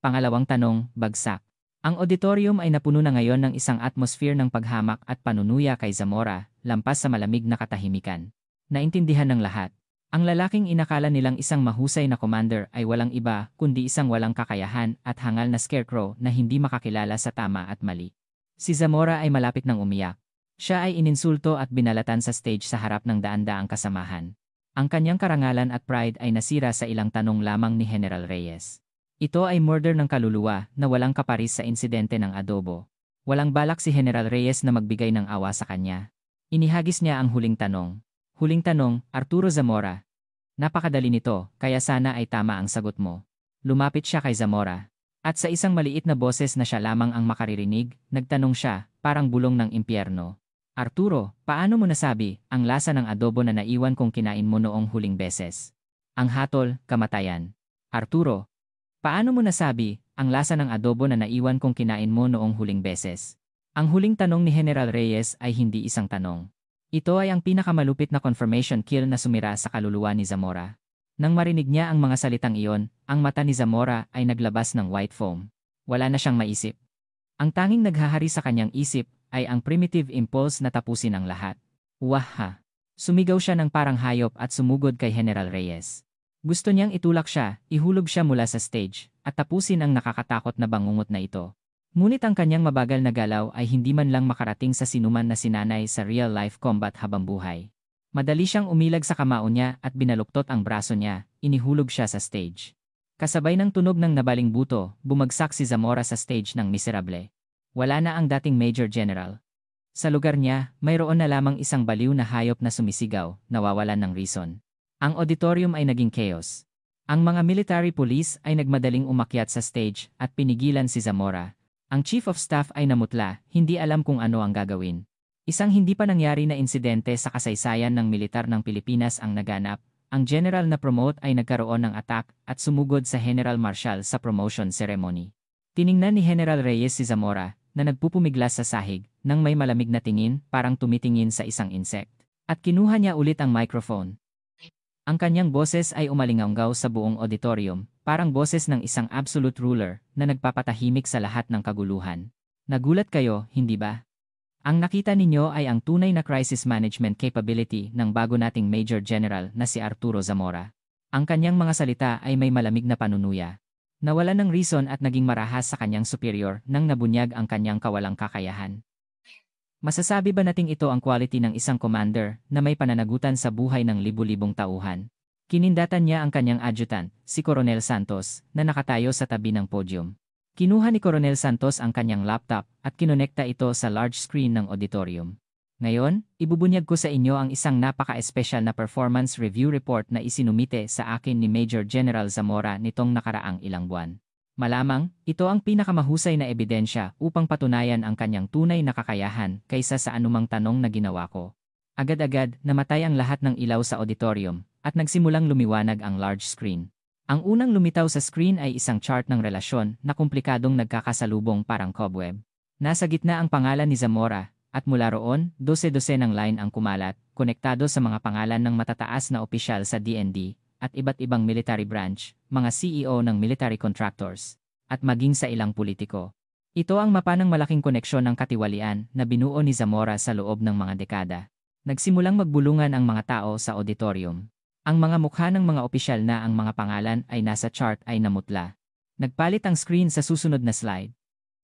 Speaker 1: Pangalawang tanong, bagsak. Ang auditorium ay napuno na ngayon ng isang atmosphere ng paghamak at panunuya kay Zamora, lampas sa malamig na katahimikan. Naintindihan ng lahat. Ang lalaking inakala nilang isang mahusay na commander ay walang iba kundi isang walang kakayahan at hangal na scarecrow na hindi makakilala sa tama at mali. Si Zamora ay malapit ng umiyak. Siya ay ininsulto at binalatan sa stage sa harap ng daan-daang kasamahan. Ang kanyang karangalan at pride ay nasira sa ilang tanong lamang ni General Reyes. Ito ay murder ng kaluluwa na walang kaparis sa insidente ng adobo. Walang balak si General Reyes na magbigay ng awa sa kanya. Inihagis niya ang huling tanong. Huling tanong, Arturo Zamora. Napakadali nito, kaya sana ay tama ang sagot mo. Lumapit siya kay Zamora. At sa isang maliit na boses na siya lamang ang makaririnig, nagtanong siya, parang bulong ng impyerno. Arturo, paano mo nasabi ang lasa ng adobo na naiwan kong kinain mo noong huling beses? Ang hatol, kamatayan. Arturo, paano mo nasabi ang lasa ng adobo na naiwan kong kinain mo noong huling beses? Ang huling tanong ni General Reyes ay hindi isang tanong. Ito ay ang pinakamalupit na confirmation kill na sumira sa kaluluwa ni Zamora. Nang marinig niya ang mga salitang iyon, ang mata ni Zamora ay naglabas ng white foam. Wala na siyang maisip. Ang tanging naghahari sa kanyang isip ay ang primitive impulse na tapusin ang lahat. Waha! Sumigaw siya ng parang hayop at sumugod kay General Reyes. Gusto niyang itulak siya, ihulog siya mula sa stage, at tapusin ang nakakatakot na bangungot na ito. Ngunit ang kanyang mabagal na galaw ay hindi man lang makarating sa sinuman na sinanay sa real-life combat habang buhay. Madali siyang umilag sa kamao niya at binaluktot ang braso niya, inihulog siya sa stage. Kasabay ng tunog ng nabaling buto, bumagsak si Zamora sa stage ng miserable. Wala na ang dating Major General. Sa lugar niya, mayroon na lamang isang baliw na hayop na sumisigaw, nawawalan ng reason. Ang auditorium ay naging chaos. Ang mga military police ay nagmadaling umakyat sa stage at pinigilan si Zamora. Ang Chief of Staff ay namutla, hindi alam kung ano ang gagawin. Isang hindi pa nangyari na insidente sa kasaysayan ng militar ng Pilipinas ang naganap. Ang general na promote ay nagkaroon ng attack at sumugod sa General Marshal sa promotion ceremony. Tiningnan ni General Reyes si Zamora, na nagpupumiglas sa sahig, nang may malamig na tingin, parang tumitingin sa isang insect. At kinuha niya ulit ang microphone. Ang kanyang boses ay umalingaunggaw sa buong auditorium, parang boses ng isang absolute ruler na nagpapatahimik sa lahat ng kaguluhan. Nagulat kayo, hindi ba? Ang nakita ninyo ay ang tunay na crisis management capability ng bago nating Major General na si Arturo Zamora. Ang kanyang mga salita ay may malamig na panunuya. Nawalan ng reason at naging marahas sa kanyang superior nang nabunyag ang kanyang kawalang kakayahan. Masasabi ba nating ito ang quality ng isang commander na may pananagutan sa buhay ng libu-libong tauhan? Kinindatan niya ang kanyang adjutant, si Coronel Santos, na nakatayo sa tabi ng podium. Kinuha ni Coronel Santos ang kanyang laptop at kinonekta ito sa large screen ng auditorium. Ngayon, ibubunyag ko sa inyo ang isang napaka-espesyal na performance review report na isinumite sa akin ni Major General Zamora nitong nakaraang ilang buwan. Malamang, ito ang pinakamahusay na ebidensya upang patunayan ang kanyang tunay na kakayahan kaysa sa anumang tanong na ginawa ko. Agad-agad, namatay ang lahat ng ilaw sa auditorium at nagsimulang lumiwanag ang large screen. Ang unang lumitaw sa screen ay isang chart ng relasyon na komplikadong nagkakasalubong parang cobweb. Nasa gitna ang pangalan ni Zamora, at mula roon, 12 ng line ang kumalat, konektado sa mga pangalan ng matataas na opisyal sa DND, at iba't ibang military branch, mga CEO ng military contractors, at maging sa ilang politiko. Ito ang mapa ng malaking koneksyon ng katiwalian na binuo ni Zamora sa loob ng mga dekada. Nagsimulang magbulungan ang mga tao sa auditorium. Ang mga mukha ng mga opisyal na ang mga pangalan ay nasa chart ay namutla. Nagpalit ang screen sa susunod na slide.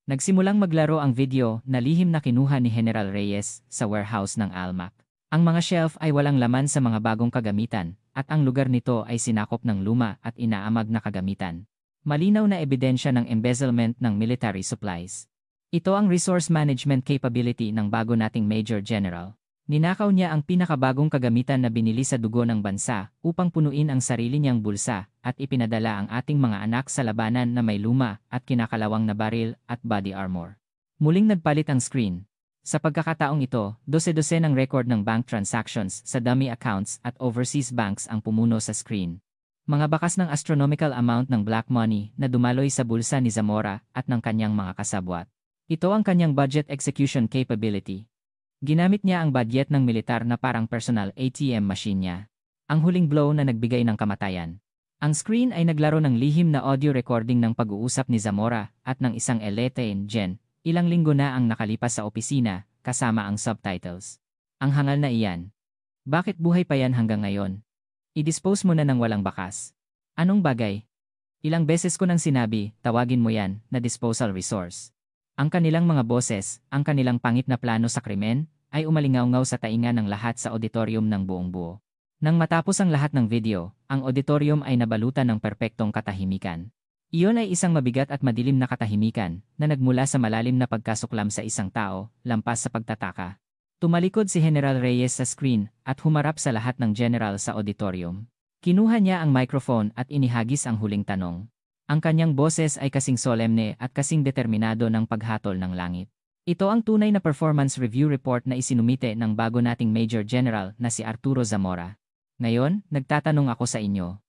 Speaker 1: Nagsimulang maglaro ang video na lihim na kinuha ni General Reyes sa warehouse ng Almac. Ang mga shelf ay walang laman sa mga bagong kagamitan, at ang lugar nito ay sinakop ng luma at inaamag na kagamitan. Malinaw na ebidensya ng embezzlement ng military supplies. Ito ang resource management capability ng bago nating Major General. Ninakaw niya ang pinakabagong kagamitan na binili sa dugo ng bansa upang punuin ang sarili niyang bulsa at ipinadala ang ating mga anak sa labanan na may luma at kinakalawang na baril at body armor. Muling nagpalit ang screen. Sa pagkakataong ito, 12 ng record ng bank transactions sa dummy accounts at overseas banks ang pumuno sa screen. Mga bakas ng astronomical amount ng black money na dumaloy sa bulsa ni Zamora at ng kanyang mga kasabwat. Ito ang kanyang budget execution capability. Ginamit niya ang budget ng militar na parang personal ATM machine niya. Ang huling blow na nagbigay ng kamatayan. Ang screen ay naglaro ng lihim na audio recording ng pag-uusap ni Zamora at ng isang Elete Gen. Ilang linggo na ang nakalipas sa opisina, kasama ang subtitles. Ang hangal na iyan. Bakit buhay pa yan hanggang ngayon? I-dispose mo na ng walang bakas. Anong bagay? Ilang beses ko nang sinabi, tawagin mo yan na disposal resource. Ang kanilang mga boses, ang kanilang pangit na plano sa krimen, ay umalingaw-ngaw sa tainga ng lahat sa auditorium ng buong buo. Nang matapos ang lahat ng video, ang auditorium ay nabalutan ng perpektong katahimikan. Iyon ay isang mabigat at madilim na katahimikan na nagmula sa malalim na pagkasuklam sa isang tao, lampas sa pagtataka. Tumalikod si General Reyes sa screen at humarap sa lahat ng general sa auditorium. Kinuha niya ang microphone at inihagis ang huling tanong. Ang kanyang boses ay kasing solemne at kasing determinado ng paghatol ng langit. Ito ang tunay na performance review report na isinumite ng bago nating Major General na si Arturo Zamora. Ngayon, nagtatanong ako sa inyo.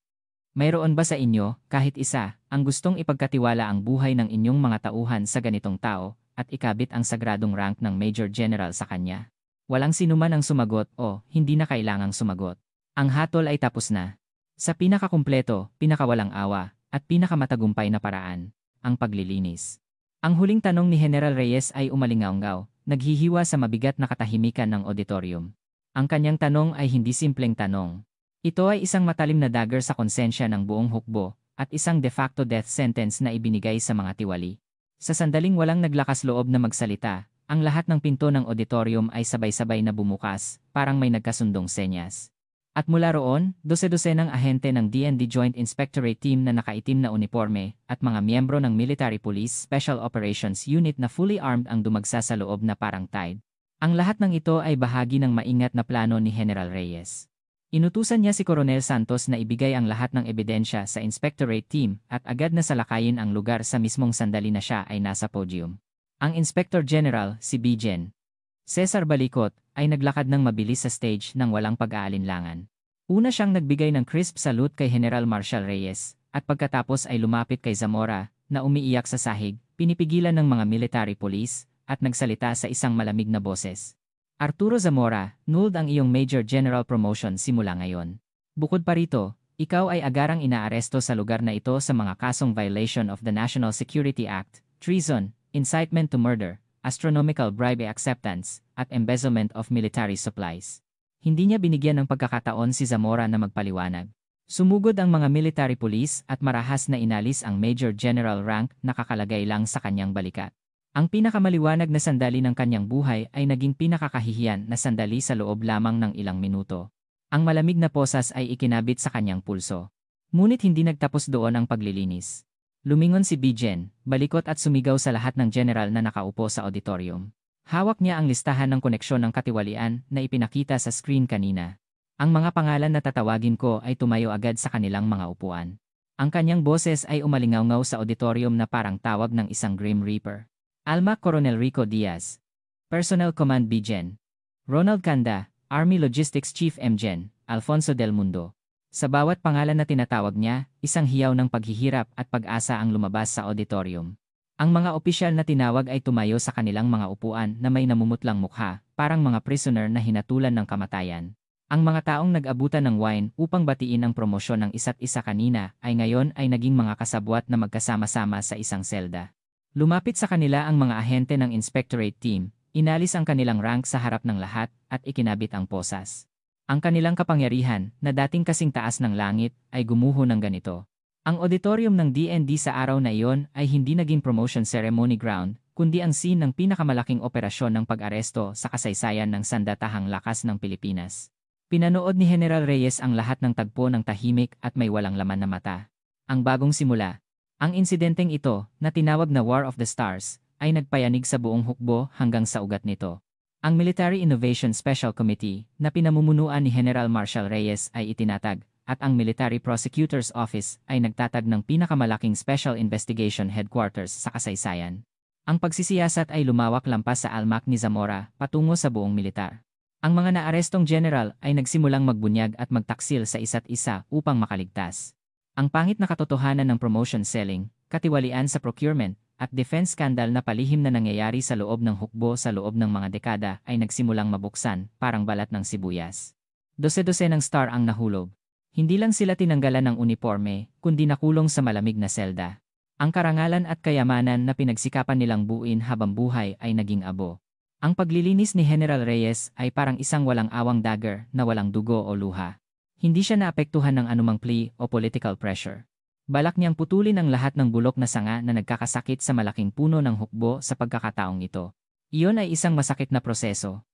Speaker 1: Mayroon ba sa inyo, kahit isa, ang gustong ipagkatiwala ang buhay ng inyong mga tauhan sa ganitong tao at ikabit ang sagradong rank ng Major General sa kanya? Walang sinuman ang sumagot o hindi na kailangang sumagot. Ang hatol ay tapos na. Sa pinakakumpleto, pinakawalang awa, at pinakamatagumpay na paraan, ang paglilinis. Ang huling tanong ni General Reyes ay umalingaw-ngaw, naghihiwa sa mabigat na katahimikan ng auditorium. Ang kanyang tanong ay hindi simpleng tanong. Ito ay isang matalim na dagger sa konsensya ng buong hukbo at isang de facto death sentence na ibinigay sa mga tiwali. Sa sandaling walang naglakas loob na magsalita, ang lahat ng pinto ng auditorium ay sabay-sabay na bumukas, parang may nagkasundong senyas. At mula roon, dose-dosenang ahente ng DND Joint Inspectorate Team na nakaitim na uniforme at mga miyembro ng Military Police Special Operations Unit na fully armed ang dumagsa sa loob na parang tide. Ang lahat ng ito ay bahagi ng maingat na plano ni General Reyes. Inutusan niya si Coronel Santos na ibigay ang lahat ng ebidensya sa Inspectorate Team at agad na salakayin ang lugar sa mismong sandali na siya ay nasa podium. Ang Inspector General, si Bijen Cesar Balicot, ay naglakad ng mabilis sa stage nang walang pag-aalinlangan. Una siyang nagbigay ng crisp salute kay General Marshal Reyes at pagkatapos ay lumapit kay Zamora na umiiyak sa sahig, pinipigilan ng mga military police at nagsalita sa isang malamig na boses. Arturo Zamora, nulled ang iyong Major General promotion simula ngayon. Bukod pa rito, ikaw ay agarang inaaresto sa lugar na ito sa mga kasong violation of the National Security Act, treason, incitement to murder, astronomical bribe acceptance, at embezzlement of military supplies. Hindi niya binigyan ng pagkakataon si Zamora na magpaliwanag. Sumugod ang mga military police at marahas na inalis ang Major General rank na kakalagay lang sa kanyang balikat. Ang pinakamaliwanag na sandali ng kanyang buhay ay naging pinakakahihiyan na sandali sa loob lamang ng ilang minuto. Ang malamig na posas ay ikinabit sa kanyang pulso. Ngunit hindi nagtapos doon ang paglilinis. Lumingon si Bijen, balikot at sumigaw sa lahat ng general na nakaupo sa auditorium. Hawak niya ang listahan ng koneksyon ng katiwalian na ipinakita sa screen kanina. Ang mga pangalan na tatawagin ko ay tumayo agad sa kanilang mga upuan. Ang kanyang boses ay umalingaw-ngaw sa auditorium na parang tawag ng isang Grim Reaper. Alma Coronel Rico Diaz, Personnel Command Bijen. Ronald Canda, Army Logistics Chief MGen, Alfonso Del Mundo. Sa bawat pangalan na tinatawag niya, isang hiyaw ng paghihirap at pag-asa ang lumabas sa auditorium. Ang mga opisyal na tinawag ay tumayo sa kanilang mga upuan na may namumutlang mukha, parang mga prisoner na hinatulan ng kamatayan. Ang mga taong nag-abutan ng wine upang batiin ang promosyon ng isa't isa kanina ay ngayon ay naging mga kasabwat na magkasama-sama sa isang selda. Lumapit sa kanila ang mga ahente ng Inspectorate Team, inalis ang kanilang rank sa harap ng lahat at ikinabit ang posas. Ang kanilang kapangyarihan, na dating kasing taas ng langit, ay gumuho ng ganito. Ang auditorium ng DND sa araw na iyon ay hindi naging promotion ceremony ground, kundi ang scene ng pinakamalaking operasyon ng pag-aresto sa kasaysayan ng sandatahang lakas ng Pilipinas. Pinanood ni General Reyes ang lahat ng tagpo ng tahimik at may walang laman na mata. Ang bagong simula. Ang insidenteng ito, na tinawag na War of the Stars, ay nagpayanig sa buong hukbo hanggang sa ugat nito. Ang Military Innovation Special Committee, na pinamumunuan ni General Marshal Reyes ay itinatag, at ang Military Prosecutor's Office ay nagtatag ng pinakamalaking Special Investigation Headquarters sa kasaysayan. Ang pagsisiyasat ay lumawak lampas sa almak ni Zamora patungo sa buong militar. Ang mga naarestong general ay nagsimulang magbunyag at magtaksil sa isa't isa upang makaligtas. Ang pangit na katotohanan ng promotion selling, katiwalian sa procurement, at defense scandal na palihim na nangyayari sa loob ng hukbo sa loob ng mga dekada ay nagsimulang mabuksan, parang balat ng sibuyas. Dose-dose ng star ang nahulog. Hindi lang sila tinanggalan ng uniforme, kundi nakulong sa malamig na selda. Ang karangalan at kayamanan na pinagsikapan nilang buuin habang buhay ay naging abo. Ang paglilinis ni General Reyes ay parang isang walang awang dagger na walang dugo o luha. Hindi siya naapektuhan ng anumang plea o political pressure. Balak niyang putulin ang lahat ng bulok na sanga na nagkakasakit sa malaking puno ng hukbo sa pagkakataong ito. Iyon ay isang masakit na proseso.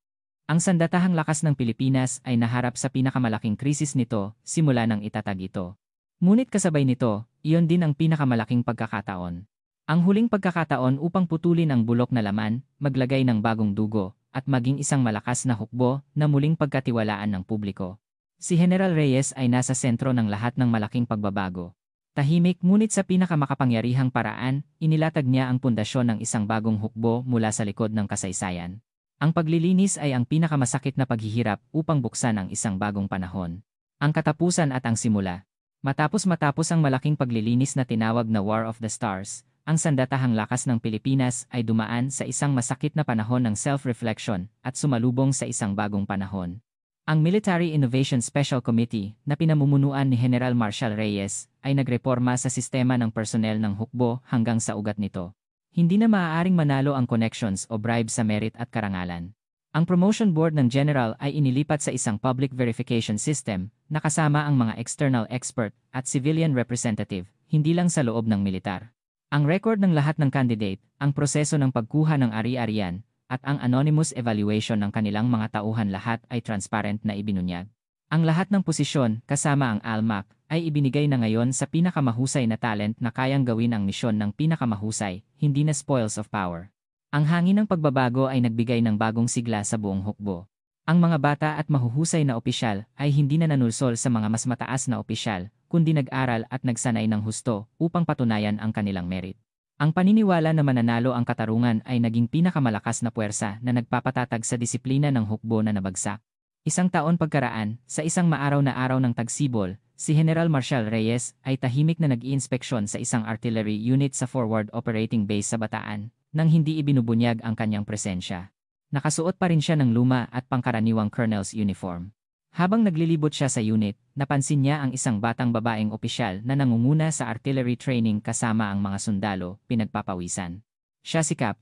Speaker 1: Ang sandatahang lakas ng Pilipinas ay naharap sa pinakamalaking krisis nito simula nang itatag ito. Ngunit kasabay nito, iyon din ang pinakamalaking pagkakataon. Ang huling pagkakataon upang putulin ang bulok na laman, maglagay ng bagong dugo, at maging isang malakas na hukbo na muling pagkatiwalaan ng publiko. Si General Reyes ay nasa sentro ng lahat ng malaking pagbabago. Tahimik ngunit sa pinakamakapangyarihang paraan, inilatag niya ang pundasyon ng isang bagong hukbo mula sa likod ng kasaysayan. Ang paglilinis ay ang pinakamasakit na paghihirap upang buksan ang isang bagong panahon. Ang katapusan at ang simula. Matapos ang malaking paglilinis na tinawag na War of the Stars, ang sandatahang lakas ng Pilipinas ay dumaan sa isang masakit na panahon ng self-reflection at sumalubong sa isang bagong panahon. Ang Military Innovation Special Committee na pinamumunuan ni General Marshall Reyes ay nagreporma sa sistema ng personnel ng hukbo hanggang sa ugat nito. Hindi na maaaring manalo ang connections o bribe sa merit at karangalan. Ang promotion board ng general ay inilipat sa isang public verification system na kasama ang mga external expert at civilian representative, hindi lang sa loob ng militar. Ang record ng lahat ng candidate, ang proseso ng pagkuha ng ari-arian, at ang anonymous evaluation ng kanilang mga tauhan lahat ay transparent na ibinunyag. Ang lahat ng posisyon, kasama ang ALMAC, ay ibinigay na ngayon sa pinakamahusay na talent na kayang gawin ang misyon ng pinakamahusay, hindi na spoils of power. Ang hangin ng pagbabago ay nagbigay ng bagong sigla sa buong hukbo. Ang mga bata at mahuhusay na opisyal ay hindi na nanulsol sa mga mas mataas na opisyal, kundi nag-aral at nagsanay ng husto upang patunayan ang kanilang merit. Ang paniniwala na mananalo ang katarungan ay naging pinakamalakas na puwersa na nagpapatatag sa disiplina ng hukbo na nabagsak. Isang taon pagkaraan, sa isang maaraw na araw ng tagsibol, si General Marshall Reyes ay tahimik na nag-iinspeksyon sa isang artillery unit sa Forward Operating Base sa Bataan, nang hindi ibinubunyag ang kanyang presensya. Nakasuot pa rin siya ng luma at pangkaraniwang colonel's uniform. Habang naglilibot siya sa unit, napansin niya ang isang batang babaeng opisyal na nangunguna sa artillery training kasama ang mga sundalo, pinagpapawisan. Siya si Cap.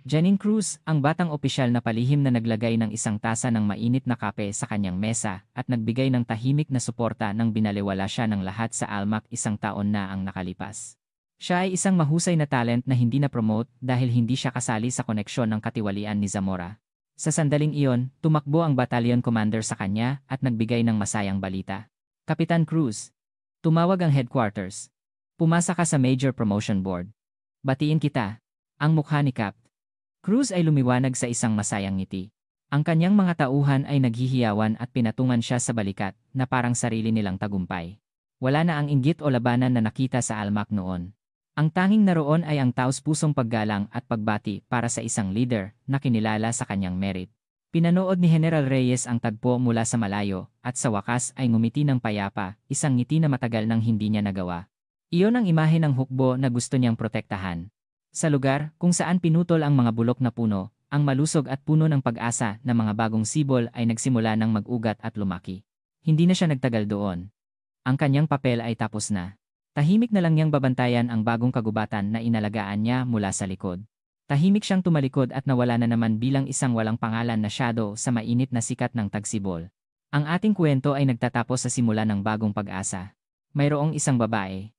Speaker 1: Janine Cruz, ang batang opisyal na palihim na naglagay ng isang tasa ng mainit na kape sa kanyang mesa at nagbigay ng tahimik na suporta nang binaliwala siya ng lahat sa ALMAC isang taon na ang nakalipas. Siya ay isang mahusay na talent na hindi na-promote dahil hindi siya kasali sa koneksyon ng katiwalian ni Zamora. Sa sandaling iyon, tumakbo ang battalion commander sa kanya at nagbigay ng masayang balita. Kapitan Cruz, tumawag ang headquarters. Pumasa ka sa major promotion board. Batiin kita. Ang mukha ni Cap. Cruz ay lumiwanag sa isang masayang ngiti. Ang kanyang mga tauhan ay naghihiyawan at pinatungan siya sa balikat na parang sarili nilang tagumpay. Wala na ang inggit o labanan na nakita sa ALMAC noon. Ang tanging naroon ay ang taos-pusong paggalang at pagbati para sa isang leader na kinilala sa kanyang merit. Pinanood ni General Reyes ang tagpo mula sa malayo at sa wakas ay ngumiti ng payapa, isang ngiti na matagal nang hindi niya nagawa. Iyon ang imahe ng hukbo na gusto niyang protektahan. Sa lugar kung saan pinutol ang mga bulok na puno, ang malusog at puno ng pag-asa na mga bagong sibol ay nagsimula ng mag-ugat at lumaki. Hindi na siya nagtagal doon. Ang kanyang papel ay tapos na. Tahimik na lang niyang babantayan ang bagong kagubatan na inalagaan niya mula sa likod. Tahimik siyang tumalikod at nawala na naman bilang isang walang pangalan na shadow sa mainit na sikat ng tagsibol. Ang ating kwento ay nagtatapos sa simula ng bagong pag-asa. Mayroong isang babae.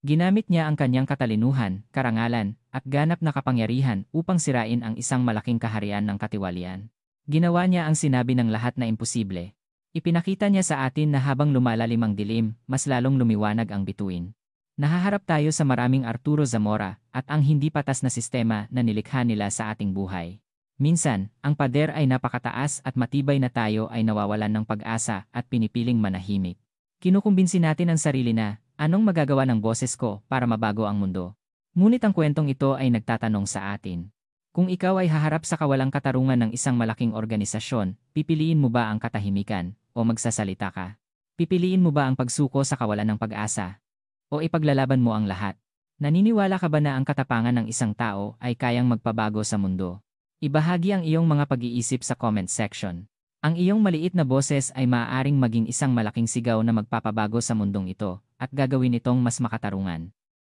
Speaker 1: Ginamit niya ang kanyang katalinuhan, karangalan, at ganap na kapangyarihan upang sirain ang isang malaking kaharian ng katiwalian. Ginawa niya ang sinabi ng lahat na imposible. Ipinakita niya sa atin na habang lumalalim ang dilim, mas lalong lumiwanag ang bituin. Nahaharap tayo sa maraming Arturo Zamora at ang hindi patas na sistema na nilikha nila sa ating buhay. Minsan, ang pader ay napakataas at matibay na tayo ay nawawalan ng pag-asa at pinipiling manahimik. Kinukumbinsi natin ang sarili na, anong magagawa ng boses ko para mabago ang mundo? Ngunit ang kwentong ito ay nagtatanong sa atin. Kung ikaw ay haharap sa kawalang katarungan ng isang malaking organisasyon, pipiliin mo ba ang katahimikan o magsasalita ka? Pipiliin mo ba ang pagsuko sa kawalan ng pag-asa? O ipaglalaban mo ang lahat? Naniniwala ka ba na ang katapangan ng isang tao ay kayang magpabago sa mundo? Ibahagi ang iyong mga pag-iisip sa comment section. Ang iyong maliit na boses ay maaaring maging isang malaking sigaw na magpapabago sa mundong ito at gagawin itong mas makatarungan.